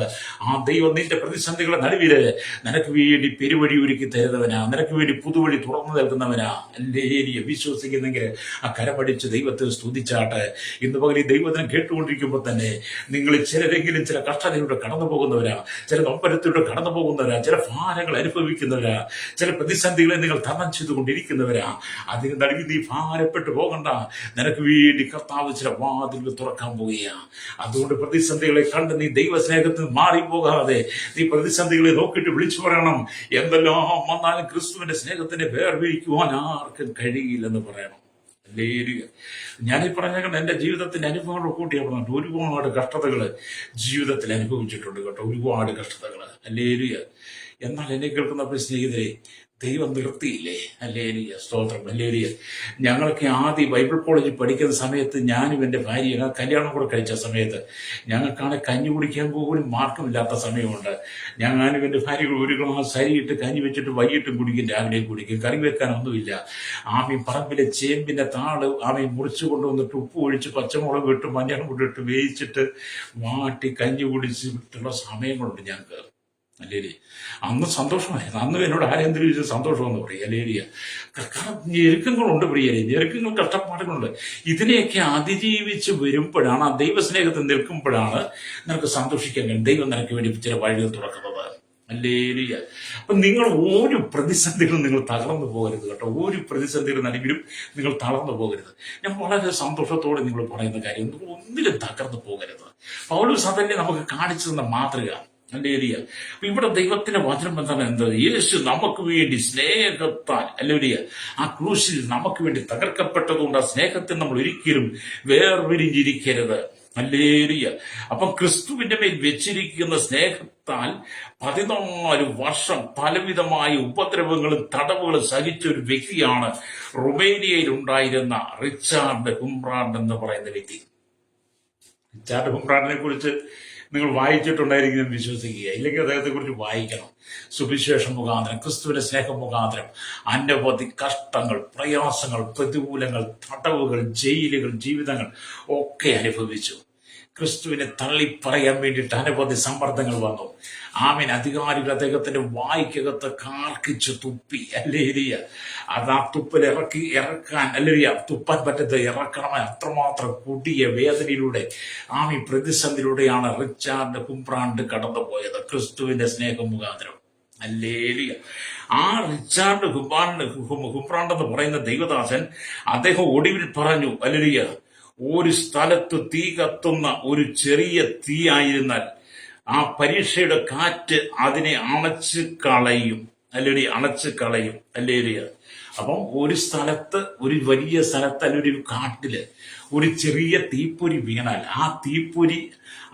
ആ ദൈവം നിന്റെ പ്രതിസന്ധികളുടെ നടുവില് നിനക്ക് വേണ്ടി പെരുവഴി ഒരുക്കി തരുന്നവനാ, നിനക്ക് വേണ്ടി പുതുവഴി തുറന്നു നൽകുന്നവനാ. ഹല്ലേലൂയ. വിശ്വസിക്കുന്നെങ്കിൽ ആ കരമടിച്ച് ദൈവത്തെ സ്തുതിച്ചാട്ടെ. ഇന്ന് പകൽ ഈ ദൈവത്തിനെ കേട്ടുകൊണ്ടിരിക്കുമ്പോൾ തന്നെ നിങ്ങൾ ചിലരെങ്കിലും ചില കഷ്ടതയിലൂടെ കടന്നു പോകുന്നവരാ, ചില നൊമ്പരത്തിലൂടെ കടന്നു പോകുന്നവരാ, ചില ഭാരങ്ങൾ അനുഭവിക്കുന്നവരാ, ചില പ്രതിസന്ധികളെ നിങ്ങൾ തരണം ചെയ്തുകൊണ്ടിരിക്കുന്നവരാ. അതിന് നടുവിൽ നീ ഭാരപ്പെട്ടു പോകണ്ട. നിനക്ക് വേണ്ടി കർത്താവ് ചില വാതിലുകൾ തുറക്കാൻ പോവുകയാണ്. അതുകൊണ്ട് പ്രതിസന്ധികളെ കണ്ട് നീ ദൈവസ്നേഹത്തിൽ മാറിപ്പോകാതെ നീ പ്രതിസന്ധികളെ നോക്കിയിട്ട് വിളിച്ചു പറയണം, എന്തെല്ലാം വന്നാലും ക്രിസ്തുവിന്റെ സ്നേഹത്തിന്റെ വേർപിരിക്കുവാൻ ആർക്കും കഴിയില്ലെന്ന് പറയണം. ഞാനീ പറഞ്ഞ എന്റെ ജീവിതത്തിന്റെ അനുഭവങ്ങൾ കൂട്ടിയാ പറഞ്ഞിട്ട് ഒരുപാട് കഷ്ടതകള് ജീവിതത്തിൽ അനുഭവിച്ചിട്ടുണ്ട് കേട്ടോ. ഒരുപാട് കഷ്ടതകള്. ഹല്ലേലൂയ. എന്നാൽ എന്നെ കേൾക്കുന്ന സ്നേഹിതരെ, ദൈവം നിർത്തിയില്ലേ? ഹല്ലേലൂയ. സ്തോത്രം. ഹല്ലേലൂയ. ഞങ്ങളൊക്കെ ആദ്യം ബൈബിൾ കോളേജിൽ പഠിക്കുന്ന സമയത്ത്, ഞാനും എൻ്റെ ഭാര്യ കല്യാണം കൂടെ കഴിച്ച സമയത്ത്, ഞങ്ങൾക്കാണ് കഞ്ഞി കുടിക്കാൻ പോലും മാർഗമില്ലാത്ത സമയമുണ്ട്. ഞാനും എൻ്റെ ഭാര്യ ഒരു ഗ്ലാസ് അരിയിട്ട് കഞ്ഞി വെച്ചിട്ട് വൈകിട്ടും കുടിക്കും, രാവിലെയും കുടിക്കും. കറി വെക്കാനൊന്നുമില്ല. പറമ്പിലെ ചേമ്പിന്റെ താള് മുറിച്ചു കൊണ്ടുവന്നിട്ട് ഉപ്പ് ഒഴിച്ച് പച്ചമുളക് ഇട്ട് മഞ്ഞളും കൂടിയിട്ട് വേവിച്ചിട്ട് വാട്ടി കഞ്ഞി കുടിച്ചിട്ടുള്ള സമയങ്ങളുണ്ട് ഞങ്ങൾക്ക്. അല്ലേലി. അന്ന് സന്തോഷമായിരുന്നു. അന്ന് എന്നോട് ആരെന്തിനും ചോദിച്ചാൽ സന്തോഷമെന്ന് പറയും. അല്ലേലിയ. കാരണം ഞെരുക്കങ്ങളുണ്ട് പ്രിയരെ, ഞെരുക്കങ്ങൾ, കഷ്ടപ്പാടുകളുണ്ട്. ഇതിനെയൊക്കെ അതിജീവിച്ച് വരുമ്പോഴാണ്, ആ ദൈവസ്നേഹത്തിൽ നിൽക്കുമ്പോഴാണ് നിനക്ക് സന്തോഷിക്കാൻ കഴിയും. ദൈവം നിനക്ക് വേണ്ടി ചില വഴികൾ തുറക്കുന്നത്. ഹല്ലേലൂയ. അപ്പൊ നിങ്ങൾ ഒരു പ്രതിസന്ധികളും നിങ്ങൾ തകർന്നു പോകരുത് കേട്ടോ. ഒരു പ്രതിസന്ധിയുടെ നടുവിലും നിങ്ങൾ തളർന്നു പോകരുത്. ഞാൻ വളരെ സന്തോഷത്തോടെ നിങ്ങൾ പറയുന്ന കാര്യം, നിങ്ങൾ ഒന്നിലും തകർന്നു പോകരുത്. പൗലോസ് അതന്നെ നമുക്ക് കാണിച്ചു തന്ന മാതൃക. ഹല്ലേലൂയ. അപ്പൊ ഇവിടെ ദൈവത്തിന്റെ വചനം എന്താണ്? യേശു നമുക്ക് വേണ്ടി സ്നേഹത്താൽ, ഹല്ലേലൂയ, ആ ക്രൂശിൽ നമുക്ക് വേണ്ടി തകർക്കപ്പെട്ടതുകൊണ്ട് ആ സ്നേഹത്തിൽ നമ്മൾ ഒരിക്കലും വേർപിരിഞ്ഞിരിക്കരുത്. ഹല്ലേലൂയ. അപ്പൊ ക്രിസ്തുവിന്റെ മേൽ വെച്ചിരിക്കുന്ന സ്നേഹത്താൽ 14 വർഷം പലവിധമായ ഉപദ്രവങ്ങളും തടവുകളും സഹിച്ച ഒരു വ്യക്തിയാണ് റൊമേനിയയിൽ ഉണ്ടായിരുന്ന റിച്ചാർഡ് ഹുംബ്രാൻഡ് എന്ന് പറയുന്ന വ്യക്തി. റിച്ചാർഡ് ഹുംബ്രാൻഡിനെ കുറിച്ച് നിങ്ങൾ വായിച്ചിട്ടുണ്ടായിരിക്കും വിശ്വസിക്കുക. ഇല്ലെങ്കിൽ അദ്ദേഹത്തെ കുറിച്ച് വായിക്കണം. സുവിശേഷം മുഖാന്തരം, ക്രിസ്തുവിന്റെ സ്നേഹം മുഖാന്തരം അനവധി കഷ്ടങ്ങൾ, പ്രയാസങ്ങൾ, പ്രതികൂലങ്ങൾ, തടവുകൾ, ജയിലുകൾ, ജീവിതങ്ങൾ ഒക്കെ അനുഭവിച്ചു. ക്രിസ്തുവിനെ തള്ളിപ്പറയാൻ വേണ്ടിയിട്ട് അനവധി സമ്മർദ്ദങ്ങൾ വന്നു. ആമീൻ. അധികാരികൾ അദ്ദേഹത്തിന്റെ വായ്ക്കകത്ത് കാർക്കിച്ചു തുപ്പി. ഹല്ലേലൂയ. അത് ആ തുപ്പൽ ഇറക്കാൻ, ഹല്ലേലൂയ, തുപ്പാൻ പറ്റത്ത് ഇറക്കണം. അത്രമാത്രം കൊടിയ വേദനയിലൂടെ, ആമീൻ, പ്രതിസന്ധിയിലൂടെയാണ് റിച്ചാർഡ് ഹുംബ്രാൻഡ് കടന്നുപോയത് ക്രിസ്തുവിന്റെ സ്നേഹം മുഖാന്തരം. ഹല്ലേലൂയ. ആ റിച്ചാർഡ് ഹുംബ്രാൻഡ് എന്ന് പറയുന്ന ദൈവദാസൻ, അദ്ദേഹം ഒടുവിൽ പറഞ്ഞു, ഹല്ലേലൂയ, ഒരു സ്ഥലത്ത് തീ കത്തുന്ന ഒരു ചെറിയ തീ ആയിരുന്നാൽ ആ പരീക്ഷയുടെ കാറ്റ് അതിനെ അണച്ചു കളയും. അല്ലെങ്കിൽ അണച്ചു കളയും. ഹല്ലേലൂയ. അപ്പം ഒരു സ്ഥലത്ത്, ഒരു വലിയ സ്ഥലത്ത്, അല്ലെങ്കിൽ ഒരു കാട്ടില് ഒരു ചെറിയ തീപ്പൊരി വീണാൽ ആ തീപ്പൊരി,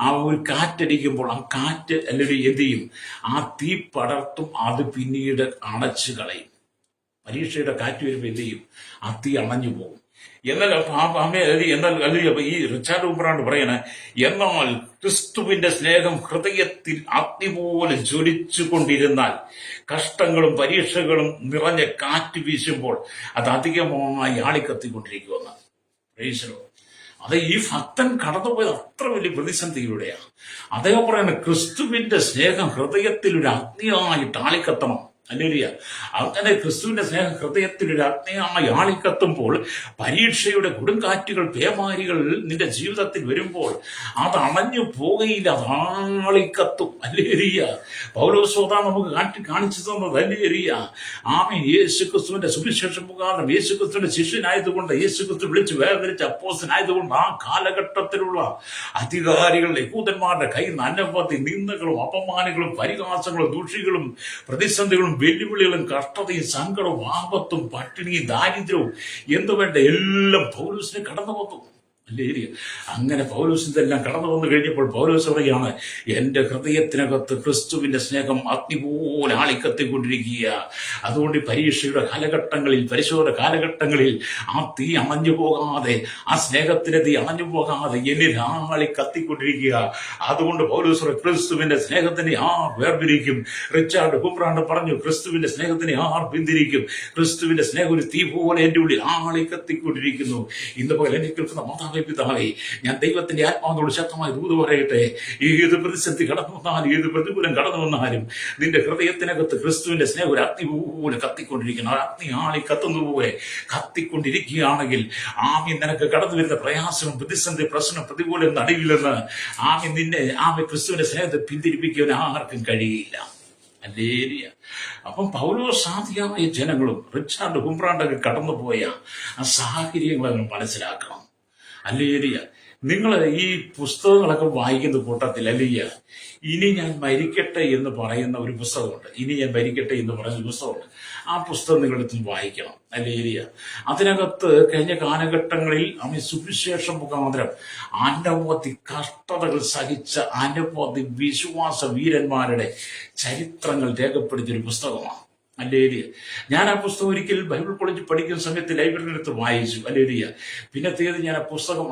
ആ ഒരു കാറ്റടിക്കുമ്പോൾ ആ കാറ്റ് അല്ലെങ്കിൽ എന്ത് ചെയ്യും? ആ തീ പടർത്തും, അത് പിന്നീട് അണച്ചു കളയും. പരീക്ഷയുടെ കാറ്റ് വരുമ്പോൾ എന്ത് ചെയ്യും? ആ തീ അണഞ്ഞു പോകും. എന്നാൽ ഈ റിച്ചാർഡ് ഹുംബ്രാൻഡ് പറയണ, എന്നാൽ ക്രിസ്തുവിന്റെ സ്നേഹം ഹൃദയത്തിൽ അഗ്നി പോലെ ജ്വലിച്ചു കൊണ്ടിരുന്നാൽ, കഷ്ടങ്ങളും പരീക്ഷകളും നിറഞ്ഞ കാറ്റ് വീശുമ്പോൾ അത് അധികമായി ആളിക്കത്തിക്കൊണ്ടിരിക്കുമെന്ന്. അത് ഈ ഭക്തൻ കടന്നുപോയത് അത്ര വലിയ പ്രതിസന്ധിയിലൂടെയാണ്. അദ്ദേഹം പറയുന്നത്, ക്രിസ്തുവിന്റെ സ്നേഹം ഹൃദയത്തിൽ ഒരു അഗ്നിയായിട്ട് ആളിക്കത്തണം. ഹല്ലേലൂയ. അങ്ങനെ ക്രിസ്തുവിന്റെ സ്നേഹം ഹൃദയത്തിൽ ഒരു അഗ്നിയായി ആളിക്കത്തുമ്പോൾ, പരീക്ഷയുടെ കൊടുങ്കാറ്റുകൾ, പേമാരികൾ നിന്റെ ജീവിതത്തിൽ വരുമ്പോൾ അത് അണഞ്ഞു പോകുകയില്ല, അത് ആളിക്കത്തും. ഹല്ലേലൂയ. പൗലോസ് നമുക്ക് കാണിച്ചു തന്നത്. ഹല്ലേലൂയ. ആമീൻ. യേശു ക്രിസ്തുവിന്റെ സുവിശേഷം മുഖാന്തരം, യേശു ക്രിസ്തുവിന്റെ ശിഷ്യനായതുകൊണ്ട്, യേശു ക്രിസ്തു വിളിച്ച് വേർതിരിച്ച അപ്പോസ്തലനായതുകൊണ്ട് ആ കാലഘട്ടത്തിലുള്ള അധികാരികൾ, യഹൂദന്മാരുടെ കയ്യിൽ നിന്ന് അനവധി നിന്ദകളും അപമാനങ്ങളും പരിഹാസങ്ങളും ദൂഷികളും പ്രതിസന്ധികളും വെല്ലുവിളികളും കഷ്ടതയും സങ്കടവും ആപത്തും പട്ടിണിയും ദാരിദ്ര്യവും എന്തു വേണ്ട എല്ലാം പൗലോസിനെ കടന്നു വന്നു. ഹല്ലേലൂയ. അങ്ങനെ പൗലോസ് ഇതെല്ലാം കടന്നു വന്നു കഴിഞ്ഞപ്പോൾ പൗലോസ് പറയുകയാണ്, എന്റെ ഹൃദയത്തിനകത്ത് ക്രിസ്തുവിന്റെ സ്നേഹം അഗ്നി പോലെ ആളിക്കത്തിക്കൊണ്ടിരിക്കുക. അതുകൊണ്ട് പരീക്ഷയുടെ കാലഘട്ടങ്ങളിൽ, പരിശോധന കാലഘട്ടങ്ങളിൽ ആ തീ അണഞ്ഞു പോകാതെ, ആ സ്നേഹത്തിന്റെ തീ അണഞ്ഞു പോകാതെ എന്നിൽ ആളി കത്തിക്കൊണ്ടിരിക്കുക. അതുകൊണ്ട് പൗലോസ് ക്രിസ്തുവിന്റെ സ്നേഹത്തിനെ ആർ വേർപിരിക്കും? റിച്ചാർഡ് ഹുംബ്രാൻഡ് പറഞ്ഞു, ക്രിസ്തുവിന്റെ സ്നേഹത്തിനെ ആർ പിന്തിരിക്കും? ക്രിസ്തുവിന്റെ സ്നേഹം ഒരു തീ പോലെ എന്റെ ഉള്ളിൽ ആളി കത്തിക്കൊണ്ടിരിക്കുന്നു. ഇന്ന് പോലെ എനിക്ക് കേൾക്കുന്ന മാതാവ്, പിതാവേ, ഞാൻ ദൈവത്തിന്റെ ആത്മാവിനോട് ശക്തമായി ദൂത് പറയട്ടെ, ഏത് പ്രതിസന്ധി കടന്നു വന്നാലും, ഏത് പ്രതികൂലം കടന്നു വന്നാലും, നിന്റെ ഹൃദയത്തിനകത്ത് ക്രിസ്തുവിന്റെ സ്നേഹം ഒരു അഗ്നി പോലെ കത്തിക്കൊണ്ടിരിക്കണം. ആ അഗ്നി ആളി കത്തുന്ന പോലെ കത്തിക്കൊണ്ടിരിക്കുകയാണെങ്കിൽ, ആമീൻ, നിനക്ക് കടന്നു വരുന്ന പ്രയാസവും പ്രതിസന്ധി, പ്രശ്നം, പ്രതികൂലം നടുവിൽ നിന്ന് ആമീൻ നിന്നെ ക്രിസ്തുവിന്റെ സ്നേഹത്തെ പിന്തിരിപ്പിക്കാൻ ആർക്കും കഴിയില്ല. ഹല്ലേലൂയ. അപ്പം പൗലോസ് സാധിയായ ജനങ്ങളും റിച്ചാർഡ് ഹുംബ്രാൻഡൊക്കെ കടന്നുപോയ ആ സാഹചര്യങ്ങൾ മനസ്സിലാക്കണം. ഹല്ലേലൂയ. നിങ്ങൾ ഈ പുസ്തകങ്ങളൊക്കെ വായിക്കുന്ന കൂട്ടത്തിൽ, ഹല്ലേലൂയ, ഇനി ഞാൻ മരിക്കട്ടെ എന്ന് പറയുന്ന ഒരു പുസ്തകമുണ്ട്. ഇനി ഞാൻ മരിക്കട്ടെ എന്ന് പറയുന്ന ഒരു പുസ്തകമുണ്ട്. ആ പുസ്തകം നിങ്ങളെടുത്ത് വായിക്കണം. ഹല്ലേലൂയ. അതിനകത്ത് കഴിഞ്ഞ കാലഘട്ടങ്ങളിൽ സുവിശേഷം മുഖാന്തരം അനവധി കഷ്ടതകൾ സഹിച്ച അനവധി വിശ്വാസ വീരന്മാരുടെ ചരിത്രങ്ങൾ രേഖപ്പെടുത്തിയൊരു പുസ്തകമാണ്. ഹല്ലേലൂയ. ഞാൻ ആ പുസ്തകം ഒരിക്കൽ ബൈബിൾ കോളേജിൽ പഠിക്കുന്ന സമയത്ത് ലൈബ്രറിയിലെടുത്ത് വായിച്ചു. ഹല്ലേലൂയ. പിന്നത്തേത് ഞാൻ ആ പുസ്തകം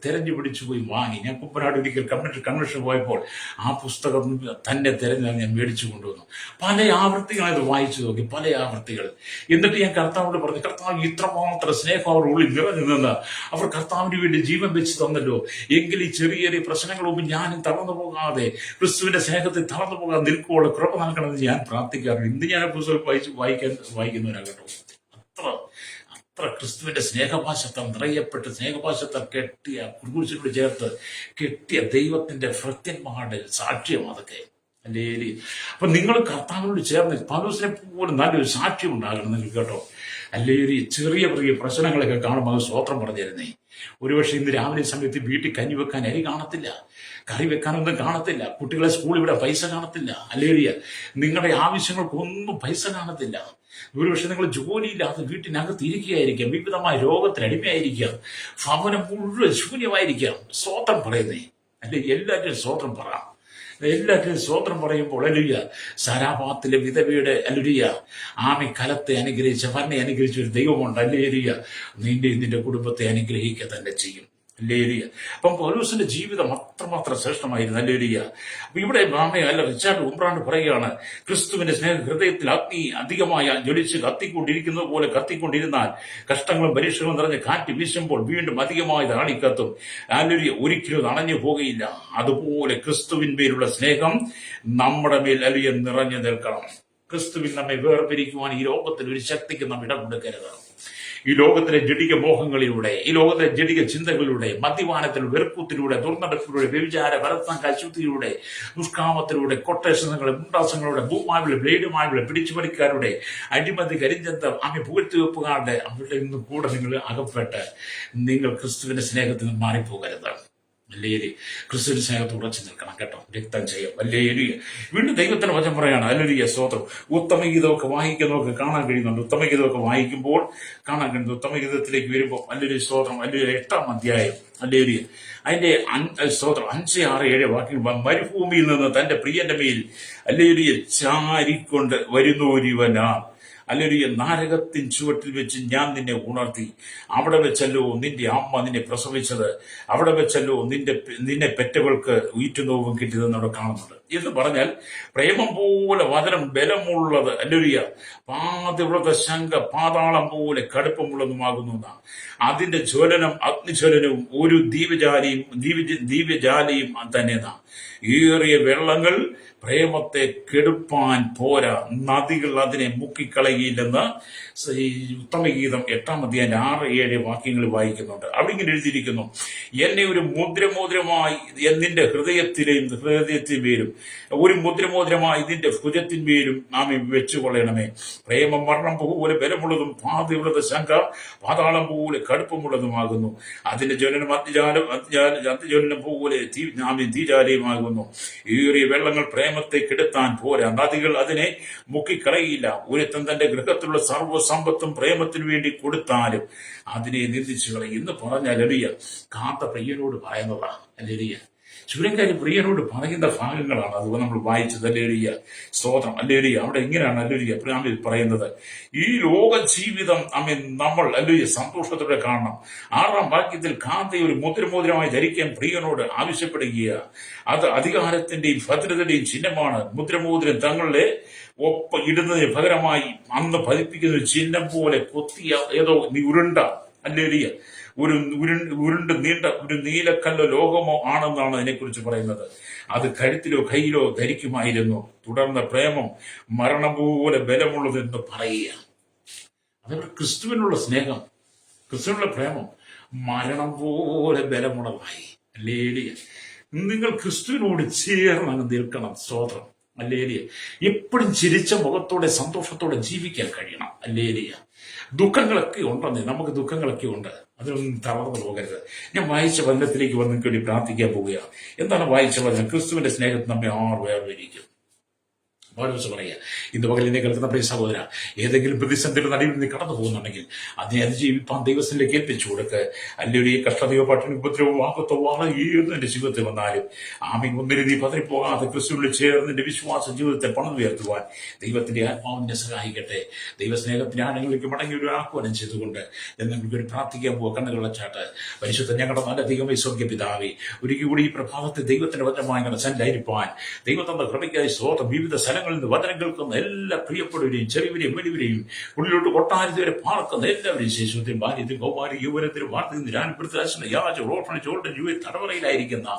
തെരഞ്ഞു പിടിച്ചു പോയി വാങ്ങി. ഞാൻ കുമ്പനാട് ഒരിക്കൽ കൺവെൻഷൻ പോയപ്പോൾ ആ പുസ്തകം തന്നെ തെരഞ്ഞ് ഞാൻ മേടിച്ചു കൊണ്ടുവന്നു. പല ആവൃത്തികളത് വായിച്ചു നോക്കി, പല ആവൃത്തികൾ. എന്നിട്ട് ഞാൻ കർത്താവിനോട് പറഞ്ഞു, കർത്താവ് ഇത്രമാത്രം സ്നേഹം അവർ ഉള്ളിൽ നിറഞ്ഞു നിന്ന് അവർ കർത്താവിന് വേണ്ടി ജീവൻ വെച്ച് തന്നല്ലോ. എങ്കിൽ ഈ ചെറിയ ചെറിയ പ്രശ്നങ്ങളും ഞാനും തളർന്നു പോകാതെ, ക്രിസ്തുവിന്റെ സ്നേഹത്തിൽ തളർന്നു പോകാതെ നിൽക്കുള്ള കൃപ നൽകണമെന്ന് ഞാൻ പ്രാർത്ഥിക്കാറുണ്ട്. ഇന്ന് ഞാൻ ആ പുസ്തകം വായിക്കുന്നവരാകട്ടോ. അത്ര ക്രിസ്തുവിന്റെ സ്നേഹഭാഷത്താൽ നിറയപ്പെട്ട്, സ്നേഹഭാഷത്താൽ കെട്ടിയ, ക്രൂശിനോട് ചേർത്ത് കെട്ടിയ ദൈവത്തിന്റെ ഭൃത്യന്മാരുടെ സാക്ഷ്യം അതൊക്കെ. അല്ലേ? അപ്പൊ നിങ്ങൾ കർത്താവിനോട് ചേർന്ന് പൗലോസിനെ പോലും നല്ലൊരു സാക്ഷ്യം ഉണ്ടാകണം നിങ്ങൾ കേട്ടോ. അല്ലേ? ചെറിയ ചെറിയ പ്രശ്നങ്ങളൊക്കെ കാണുമ്പോൾ അത് സ്വോത്രം പറഞ്ഞിരുന്നേ. ഒരുപക്ഷെ ഇന്ന് രാവിലെ സമയത്ത് വീട്ടിൽ കഞ്ഞി വെക്കാൻ അരി കാണത്തില്ല, കറി വെക്കാനൊന്നും കാണത്തില്ല, കുട്ടികളെ സ്കൂളിൽ ഇവിടെ പൈസ കാണത്തില്ല. അല്ലേറിയ നിങ്ങളുടെ ആവശ്യങ്ങൾക്കൊന്നും പൈസ കാണത്തില്ല. ഒരുപക്ഷെ നിങ്ങൾ ജോലിയില്ലാതെ വീട്ടിനകത്ത് ഇരിക്കുകയായിരിക്കാം, വിവിധമായ രോഗത്തിന് അടിമയായിരിക്കാം, ഭവനം മുഴുവൻ ശൂന്യമായിരിക്കാം. സ്വോത്രം പറയുന്നേ. അല്ലെ? എല്ലാറ്റിനും സ്വോത്രം പറയാം. എല്ലാറ്റിനും സ്വോത്രം പറയുമ്പോൾ അല്ലുയ്യ സാരാഭാത്തിലെ വിധവയുടെ അല്ലുയ്യ ആമി കലത്തെ അനുഗ്രഹിച്ച വന്നെ അനുഗ്രഹിച്ച ഒരു ദൈവമുണ്ട്. അല്ലേരിയ നിന്റെ കുടുംബത്തെ അനുഗ്രഹിക്കുക തന്നെ ചെയ്യും. അല്ലേരിയ. അപ്പം പൗലോസിന്റെ ജീവിതം അത്രമാത്രം ശ്രേഷ്ഠമായിരുന്നു. അല്ലേരിയ. അപ്പൊ ഇവിടെ റിച്ചാർഡ് ഉംബ്രാണ്ട് പറയുകയാണ്, ക്രിസ്തുവിന്റെ സ്നേഹ ഹൃദയത്തിൽ അഗ്നി അധികമായ ജ്വലിച്ച് കത്തിക്കൊണ്ടിരിക്കുന്നത് പോലെ കത്തിക്കൊണ്ടിരുന്നാൽ കഷ്ടങ്ങളും പരീക്ഷകളും നിറഞ്ഞ് കാറ്റ് വീശുമ്പോൾ വീണ്ടും അധികമായി ആളിക്കത്തും. അല്ലേരിയ. ഒരിക്കലും അണഞ്ഞു പോകുകയില്ല. അതുപോലെ ക്രിസ്തുവിന്മേലുള്ള സ്നേഹം നമ്മുടെ മേൽ അല്ലേരിയ നിറഞ്ഞു നിൽക്കണം. ക്രിസ്തുവിൽ നമ്മെ വേർപിരിക്കുവാൻ ഈ ലോകത്തിൽ ഒരു ശക്തിക്ക് നാം ഇടം കൊടുക്കരുത്. ഈ ലോകത്തിലെ ജഡിക മോഹങ്ങളിലൂടെ, ഈ ലോകത്തിലെ ജഡിക ചിന്തകളിലൂടെ, മദ്യപാനത്തിൽ വെറുപ്പത്തിലൂടെ, ദുർനടപ്പിലൂടെ, വ്യഭിചാര ഭരത്താങ്ക അശുദ്ധിയിലൂടെ, ദുഷ്കാമത്തിലൂടെ, കൊട്ടേഷനുകളെ, മുണ്ടാസങ്ങളുടെ, ഭൂമാവിലെ, ബ്ലേഡുമാവിലെ, പിടിച്ചുപടിക്കാരുടെ, അഴിമതി, കരിഞ്ചന്തം, അമ്മ പുകഴ്ത്തിവെപ്പുകാരുടെ അവരുടെ നിന്നും കൂടെ നിങ്ങൾ അകപ്പെട്ട് നിങ്ങൾ ക്രിസ്തുവിന്റെ സ്നേഹത്തിൽ നിന്ന് മാറിപ്പോകരുത്. അല്ലേരി. ക്രിസ്തുവിന്റെ സ്നേഹത്തിൽ ഉറച്ചു നിൽക്കണം കേട്ടോ. രക്തം ചെയ്യും. അല്ലേരി. വീണ്ടും ദൈവത്തിന്റെ വചനം പറയാണ്. അല്ലേരിയ സ്തോത്രം. ഉത്തമഗീതമൊക്കെ വായിക്കുന്നതൊക്കെ കാണാൻ കഴിയുന്നുണ്ട്. ഉത്തമഗീതമൊക്കെ വായിക്കുമ്പോൾ കാണാൻ കഴിയുന്നത്. ഉത്തമഗീതത്തിലേക്ക് വരുമ്പോൾ അല്ലേരി സ്തോത്രം. അല്ലേരി 8-ാം അധ്യായം. അല്ലേരി. അതിന്റെ സ്തോത്രം 5, 6, 7 വാക്യങ്ങൾ. മരുഭൂമിയിൽ നിന്ന് തന്റെ പ്രിയന്റെ മേൽ അല്ലേരിയ ചാരിക്കൊണ്ട് വരുന്നോരിവനാ. അല്ലേലൂയ. നാരകത്തിൻ ചുവട്ടിൽ വെച്ച് ഞാൻ നിന്നെ ഉണർത്തി. അവിടെ വെച്ചല്ലോ നിന്റെ അമ്മ നിന്നെ പ്രസവിച്ചത്. അവിടെ വെച്ചല്ലോ നിന്നെ പെറ്റവൾക്ക് ഈറ്റുനോവും കിട്ടിയതെന്ന് അവിടെ കാണുന്നുണ്ട്. എന്ന് പറഞ്ഞാൽ പ്രേമം പോലെ വചനം ബലമുള്ളത്. അല്ലേലൂയ. പാതിവ്രത ശങ്ക പാതാളം പോലെ കടുപ്പമുള്ളതുമാകുന്നു. അതിന്റെ ജ്വലനം അഗ്നിജ്വലനവും ഒരു ദീപജാലിയും തന്നെ. ഏറിയ വെള്ളങ്ങൾ പ്രേമത്തെ കെടുപ്പാൻ പോരാ, നദികൾ അതിനെ മുക്കിക്കളയില്ലെന്ന് ഉത്തമഗീതം 8-ാം അധ്യായം 6, 7 വാക്യങ്ങൾ വായിക്കുന്നുണ്ട്. അവിടെ ഇങ്ങനെ എഴുതിയിരിക്കുന്നു, എന്നെ ഒരു മുദ്രമോദ്രമായി നിന്റെ ഹൃദയത്തിന്മേലും ഒരു മുദ്രമോദ്രമായി നിന്റെ ഭുജത്തിന്മേലും നാം വെച്ചുകൊള്ളണമേ. പ്രേമം മരണം പോലെ ബലമുള്ളതും പാതിവ്രത ശങ്ക പാതാളം പോലെ കടുപ്പമുള്ളതുമാകുന്നു. അതിന്റെ ജ്വലനം അത്യജ്വലനം പോലെ തീജാലയമാകുന്നു. ഏറിയ വെള്ളങ്ങൾ പ്രേമത്തെ കെടുത്താൻ പോരാ, നദികൾ അതിനെ മുക്കിക്കളയില്ല. ഒരുത്തൻ തന്റെ ഗൃഹത്തിലുള്ള സർവ്വസമ്പത്തും പ്രേമത്തിനു വേണ്ടി കൊടുത്താലും അതിനെ നിന്ദിച്ചു കളയും എന്ന് പറഞ്ഞാൽ അല്ലേലൂയ കാത്ത പ്രിയനോട് പറയുന്നതാ. അല്ലേലൂയ. ചുരങ്കാരി പ്രിയനോട് പറയുന്ന ഭാഗങ്ങളാണ് അത് നമ്മൾ വായിച്ചത്. അല്ലേലൂയ സ്തോത്രം. അല്ലേലൂയ. അവിടെ ഇങ്ങനെയാണ് അല്ലേലൂയ പറയുന്നത്, ഈ ലോക ജീവിതം നമ്മൾ അല്ലേലൂയ സന്തോഷത്തോടെ കാണണം. 6-ാം വാക്യത്തിൽ കാന്തയെ ഒരു മുദ്രമോദ്രമായി ധരിക്കാൻ പ്രിയനോട് ആവശ്യപ്പെടുകയാണ്. അത് അധികാരത്തിന്റെയും ഭദ്രതയുടെയും ചിഹ്നമാണ്. മുദ്രമോദ്രം തങ്ങളുടെ ഒപ്പം ഇടുന്നതിന് പകരമായി അന്ന് പതിപ്പിക്കുന്ന ഒരു ചിഹ്നം പോലെ കൊത്തിയ ഏതോ ഉരുണ്ട അല്ലേലൂയ ഉരുണ്ട് നീണ്ട ഒരു നീലക്കല്ലോ ലോകമോ ആണെന്നാണ് അതിനെക്കുറിച്ച് പറയുന്നത്. അത് കഴുത്തിലോ കയ്യിലോ ധരിക്കുമായിരുന്നു. തുടർന്ന് പ്രേമം മരണം പോലെ ബലമുള്ളതെന്ന് പറയുക. അതവിടെ ക്രിസ്തുവിനുള്ള സ്നേഹം, ക്രിസ്തുവിനുള്ള പ്രേമം മരണം പോലെ ബലമുള്ളതായി. അല്ലേലിയ. നിങ്ങൾ ക്രിസ്തുവിനോട് ചേർന്ന് നിൽക്കണം. സ്തോത്രം. അല്ലേലിയ. എപ്പോഴും ചിരിച്ച മുഖത്തോടെ സന്തോഷത്തോടെ ജീവിക്കാൻ കഴിയണം. അല്ലേലിയ. ദുഃഖങ്ങളൊക്കെ ഉണ്ടെന്നേ, നമുക്ക് ദുഃഖങ്ങളൊക്കെ ഉണ്ട്, അതിനൊന്നും തളർന്നു പോകരുത്. ഞാൻ വായിച്ച വചനത്തിലേക്ക് വന്ന് വേണ്ടി പ്രാർത്ഥിക്കാൻ പോവുകയാണ്. എന്താണ് വായിച്ച വചനം? ക്രിസ്തുവിന്റെ സ്നേഹത്തിൽ നമ്മെ വേർതിരിക്കും. പൗലോസ് പറയുക, ഇന്ന് പകലിനെ കേൾക്കുന്ന പ്രിയ സഹോദര, ഏതെങ്കിലും പ്രതിസന്ധിയുടെ നടുവിൽ നീ കടന്നു പോകുന്നുണ്ടെങ്കിൽ അതിനെ അതിജീവിപ്പാൻ ദൈവത്തിലേക്ക് ഏൽപ്പിച്ചു കൊടുക്ക്. അല്ലെങ്കിൽ കഷ്ടതയോ പട്ടിണി ഉപദ്രവോ ആപത്തോ ഏത് നിന്റെ ജീവിതത്തിൽ വന്നാലും ഒന്നിന് നീ പതറിപ്പോകാതെ ക്രിസ്തുവിൽ ചേർന്ന് നിന്റെ വിശ്വാസ ജീവിതത്തെ പണിതുയർത്തുവാൻ ദൈവത്തിന്റെ ആത്മാവിനെ സഹായിക്കട്ടെ. ദൈവസ്നേഹത്തിന്റെ ആഴങ്ങളിലേക്ക് മടങ്ങി ഒരു ആഹ്വാനം ചെയ്തുകൊണ്ട് ഞങ്ങൾക്ക് പ്രാർത്ഥിക്കാൻ പോവുക. കണ്ണുകളച്ചാട്ട് പരിശുദ്ധ ഞങ്ങളുടെ നല്ല ദൈവമേ സ്വർഗ്ഗ പിതാവേ, ഒരിക്കൽ കൂടി ഈ പ്രഭാതത്തെ ദൈവത്തിന്റെ വചനമായി സഞ്ചരിപ്പാൻ ദൈവത്തിന്റെ കൃപയ്ക്കായി സ്തോത്രം. വിവിധ സ്ഥലങ്ങളിൽ ദേശങ്ങളിൽ നിന്ന് വചനം കേൾക്കുന്ന എല്ലാ പ്രിയപ്പെട്ടവരെയും ചെറിയവരെയും വലിയവരെയും ഉള്ളിലോട്ട് കൊട്ടാരത്തി വരെ പാർക്കുന്ന എല്ലാവരെയും ശേഷത്തിൽ ബാല്യത്തിൽ കൗമാരി യുവനത്തിൽ വാർത്തയിൽ ഞാൻപ്പെടുത്ത യാച ഓർഫണേജ് ഓൾഡ് യുവ തടവറയിലായിരിക്കുന്ന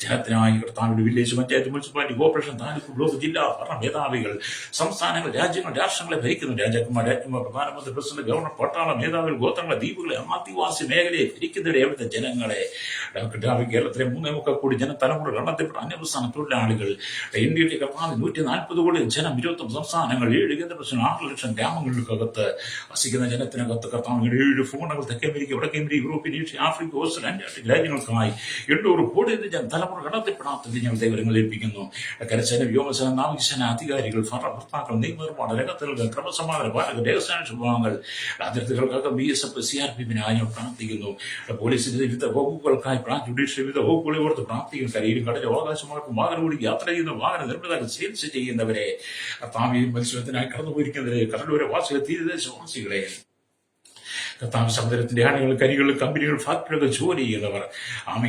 ജനത്തിനായി കർത്താവിന്റെ village panchayat municipality corporation taluk block ജില്ലാ ഭരണ മേധാവികൾ സംസ്ഥാനങ്ങൾ രാജ്യങ്ങൾ രാഷ്ട്രങ്ങളെ ഭരിക്കുന്ന രാജാക്കന്മാർ പ്രധാനമന്ത്രി പ്രസിഡന്റ് ഗവർണർ പട്ടാള മേധാവികൾ ഗോത്രങ്ങളെ ദ്വീപുകളെ ആദിവാസി മേഖലയെ ഭരിക്കുന്നവരെ അവിടുത്തെ ജനങ്ങളെ കേരളത്തിലെ 3.25 കോടി ജനതലമുറ കണ്ടെത്തപ്പെട്ട അന്യസംസ്ഥാന തൊഴിലാളികൾ ഇന്ത്യയിലെ കർത്താവ് 140 കോടി ജനം 29 സംസ്ഥാനങ്ങൾ 7 കേന്ദ്രപ്രദേശങ്ങൾ 6 ലക്ഷം ഗ്രാമങ്ങൾക്കകത്ത് വസിക്കുന്ന ജനത്തിനകത്ത് കർത്താവ് 7 ഫോണുകൾ തെക്കേ അമേരിക്ക വടക്കേ America European Asia Africa Australia Antarctic രാജ്യങ്ങൾക്കായി 800 കോടി തലമുറ കണ്ടെത്തപ്പെടാത്ത ഞങ്ങൾ ദൈവങ്ങൾ ഏൽപ്പിക്കുന്നു. കരസേന വ്യോമസേന നാവികസേന അധികാരികൾ ഭർത്താക്കൾ നിയമനിർമ്മാണ രംഗത്തുകൾ ക്രമസമാധാന പാലകർ രഹസ്യാന്വേഷണ വിഭാഗങ്ങൾ അതിർത്തികൾക്കൊക്കെ BSF CRPFിനായി ഞങ്ങൾ പ്രാർത്ഥിക്കുന്നു. പോലീസിന്റെ വിവിധ വകുപ്പുകൾക്കായി ജുഡീഷ്യൽ വിവിധ വകുപ്പുകളെ ഓർത്ത് പ്രാർത്ഥിക്കും. കരയിലും കടലും അവകാശമാർക്കും വാഹനം ഓടി യാത്ര ചെയ്യുന്ന വാഹന നിർമ്മിതാക്കൾ ചികിത്സ ചെയ്യുന്നവരെ താമിയും മത്സരത്തിനായി കടന്നുപോയിരിക്കുന്നവരെ കടലോര വാസികളെ തീരദേശവാസികളെ കർത്താവ് സമുദ്രത്തിന്റെ ആണുകൾ കരികൾ കമ്പനികൾ ഫാക്ടറികൾ ജോലി ചെയ്യുന്നവർ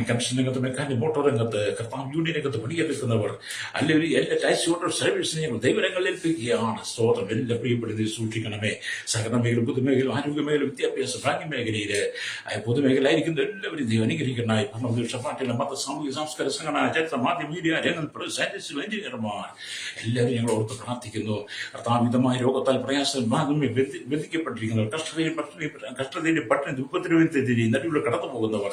കൺസ്ട്രക്ഷൻ രംഗത്ത് മെക്കാനിക് മോട്ടോർ രംഗത്ത് കർത്താവ് യൂണിയൻ രംഗത്ത് പണിയെടുക്കുന്നവർ അല്ലെങ്കിൽ എല്ലാ ടാക്സി ഓട്ടോ സർവീസിനെ ഞങ്ങൾ ദൈവരങ്ങളിൽ ഏൽപ്പിക്കുകയാണ്. സ്തോത്രം. എല്ലാ പ്രിയപ്പെടുത്തി സൂക്ഷിക്കണമേ. സഹകരണ മേഖല പൊതുമേഖല ആരോഗ്യ മേഖല വിദ്യാഭ്യാസ ബാങ്ക് മേഖലയിൽ പൊതുമേഖലയായിരിക്കുന്ന എല്ലാവരും ദൈവം അനുഗ്രഹിക്കണമായി. ഭരണപാർട്ടിയിലെ മത സാമൂഹിക സാംസ്കാര സംഘടന ചരിത്ര മാധ്യമ മീഡിയ രംഗങ്ങൾ സയന്റിസ്റ്റുകൾ എഞ്ചിനീയർമാർ എല്ലാവരും ഞങ്ങൾ ഓർത്ത് പ്രാർത്ഥിക്കുന്നു. കർത്താവിധമായ രോഗത്താൽ പ്രയാസം ബന്ധിക്കപ്പെട്ടിരിക്കുന്നവർ കഷ്ടതയുടെ പട്ടിണി ദുഃഖത്തിനെതിരെ നടുവിലൂടെ കടന്നു പോകുന്നവർ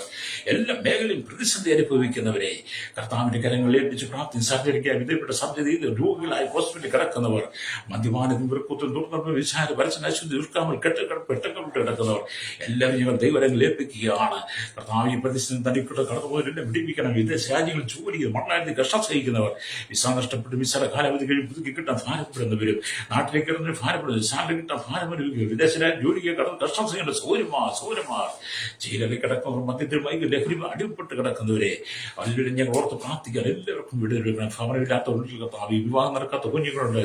എല്ലാ മേഖലയും പ്രതിസന്ധി അനുഭവിക്കുന്നവരെ കർത്താവിന്റെ കരങ്ങളിൽ ഏൽപ്പിച്ച് പ്രാർത്ഥന സർജറിക്കാൻ വിധേയപ്പെട്ട സർജറി രോഗികളായി ഹോസ്പിറ്റലിൽ കിടക്കുന്നവർ മദ്യപാനത്തും വൃക്കത്തും തുറന്ന വിശാല പരസ്യം അശുദ്ധി ദുഷ്കാമൽ പെട്ടക്കപ്പെട്ട് കിടക്കുന്നവർ എല്ലാവരും ഞങ്ങൾ ദൈവരങ്ങളിൽ ഏൽപ്പിക്കുകയാണ്. കർത്താവ് ഈ പ്രതിസന്ധി തനിക്കൂടെ കടന്നുപോയവരെല്ലാം വിടിപ്പിക്കണം. വിദേശ രാജ്യങ്ങളിൽ ജോലി ചെയ്ത് മണ്ണായിരുന്നു കഷ്ടം സഹിക്കുന്നവർ വിസ നഷ്ടപ്പെട്ട് വിസയുടെ കാലാവധി കഴിഞ്ഞ് പുതുക്കി കിട്ടാൻ ഭാരപ്പെടുന്നവരും നാട്ടിലേക്ക് ഇറങ്ങി ഭാരപ്പെടുന്നത് സാലറി കിട്ടാൻ ഭാരമനുഭവിക്കും. വിദേശ ജോലിക്ക് കടന്ന് കഷ്ടം ചെയ്യുന്ന സൗരമാർ ജയിലിൽ കിടക്കുന്നവർ മദ്യത്തിൽ വൈകി ലഹരി അടിപ്പെട്ട് കിടക്കുന്നവരെ എല്ലാവരും ഞങ്ങൾ ഓർത്ത് പ്രാർത്ഥിക്കാൻ എല്ലാവർക്കും വിടുതലെടുക്കണം. ഭവനമില്ലാത്തവർക്ക് കർത്താവ് വിവാഹം നടക്കാത്ത കുഞ്ഞുങ്ങളുണ്ട്,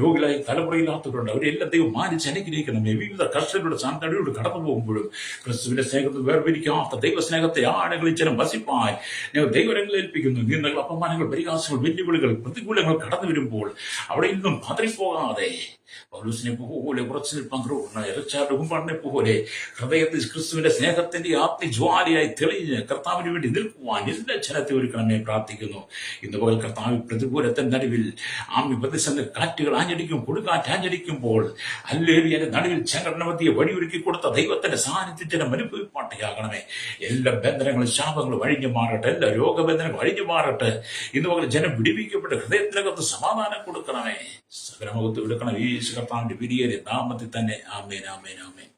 രോഗികളായി തലമുറയില്ലാത്തവരുണ്ട്. അവരെല്ലാം ദൈവം മാനിച്ച് അനുഗ്രഹിക്കണമേ. വിവിധ കർഷകരുടെ സാന്തടിയോട് കടന്നു പോകുമ്പോഴും ക്രിസ്തുവിന്റെ സ്നേഹത്തിൽ വേർപിരിക്കാത്ത ദൈവസ്നേഹത്തെ ആടുകളിൽ ജനം വസിപ്പാൻ ഞങ്ങൾ ദൈവരങ്ങളിൽ ഏൽപ്പിക്കുന്നു. നിന്ദകൾ അപമാനങ്ങൾ പരിഹാസങ്ങൾ വെല്ലുവിളികൾ പ്രതികൂലങ്ങൾ കടന്നു വരുമ്പോൾ അവിടെ നിന്നും പതറിപ്പോകാതെ പൗലോസിനെ പോലെ ഉറച്ചു നിൽപ്പാൻ ഇറച്ചാടുകുമ്പാടിനെ പോലെ ഹൃദയത്തിൽ ക്രിസ്തുവിന്റെ സ്നേഹത്തിന്റെ ആത്മജ്വാലയായി തെളിഞ്ഞ് കർത്താവിന് വേണ്ടി നിൽക്കുവാൻ എല്ലാ ജനത്തെ ഒരുക്കണമേ പ്രാർത്ഥിക്കുന്നു. ഇന്ന് പകൽ കർത്താവ് പ്രതികൂലത്തിന്റെ നടുവിൽ പ്രതിസന്ധി കാറ്റുകൾ ആഞ്ഞടിക്കും കൊടുക്കാറ്റ് ആഞ്ഞടിക്കുമ്പോൾ ഹല്ലേലൂയയുടെ നടുവിൽ സംഘടനമധ്യയെ വഴിയൊരുക്കി കൊടുത്ത ദൈവത്തിന്റെ സാന്നിധ്യത്തിന് അനുഭവിപ്പാട്ടയാകണമേ. എല്ലാ ബന്ധനങ്ങളും ശാപങ്ങളും അഴിഞ്ഞു മാറട്ടെ. എല്ലാ രോഗബന്ധനങ്ങളും അഴിഞ്ഞു മാറട്ടെ. ഇന്ന് പകൽ ജനം വിടിവിക്കപ്പെട്ട് ഹൃദയത്തിനകത്ത് സമാധാനം കൊടുക്കണമേ. സകലമുഖത്ത് എടുക്കണം. ഈ കർത്താവിന്റെ വിരിയേറെ നാമത്തിൽ തന്നെ. ആമേൻ ആമേൻ ആമേൻ.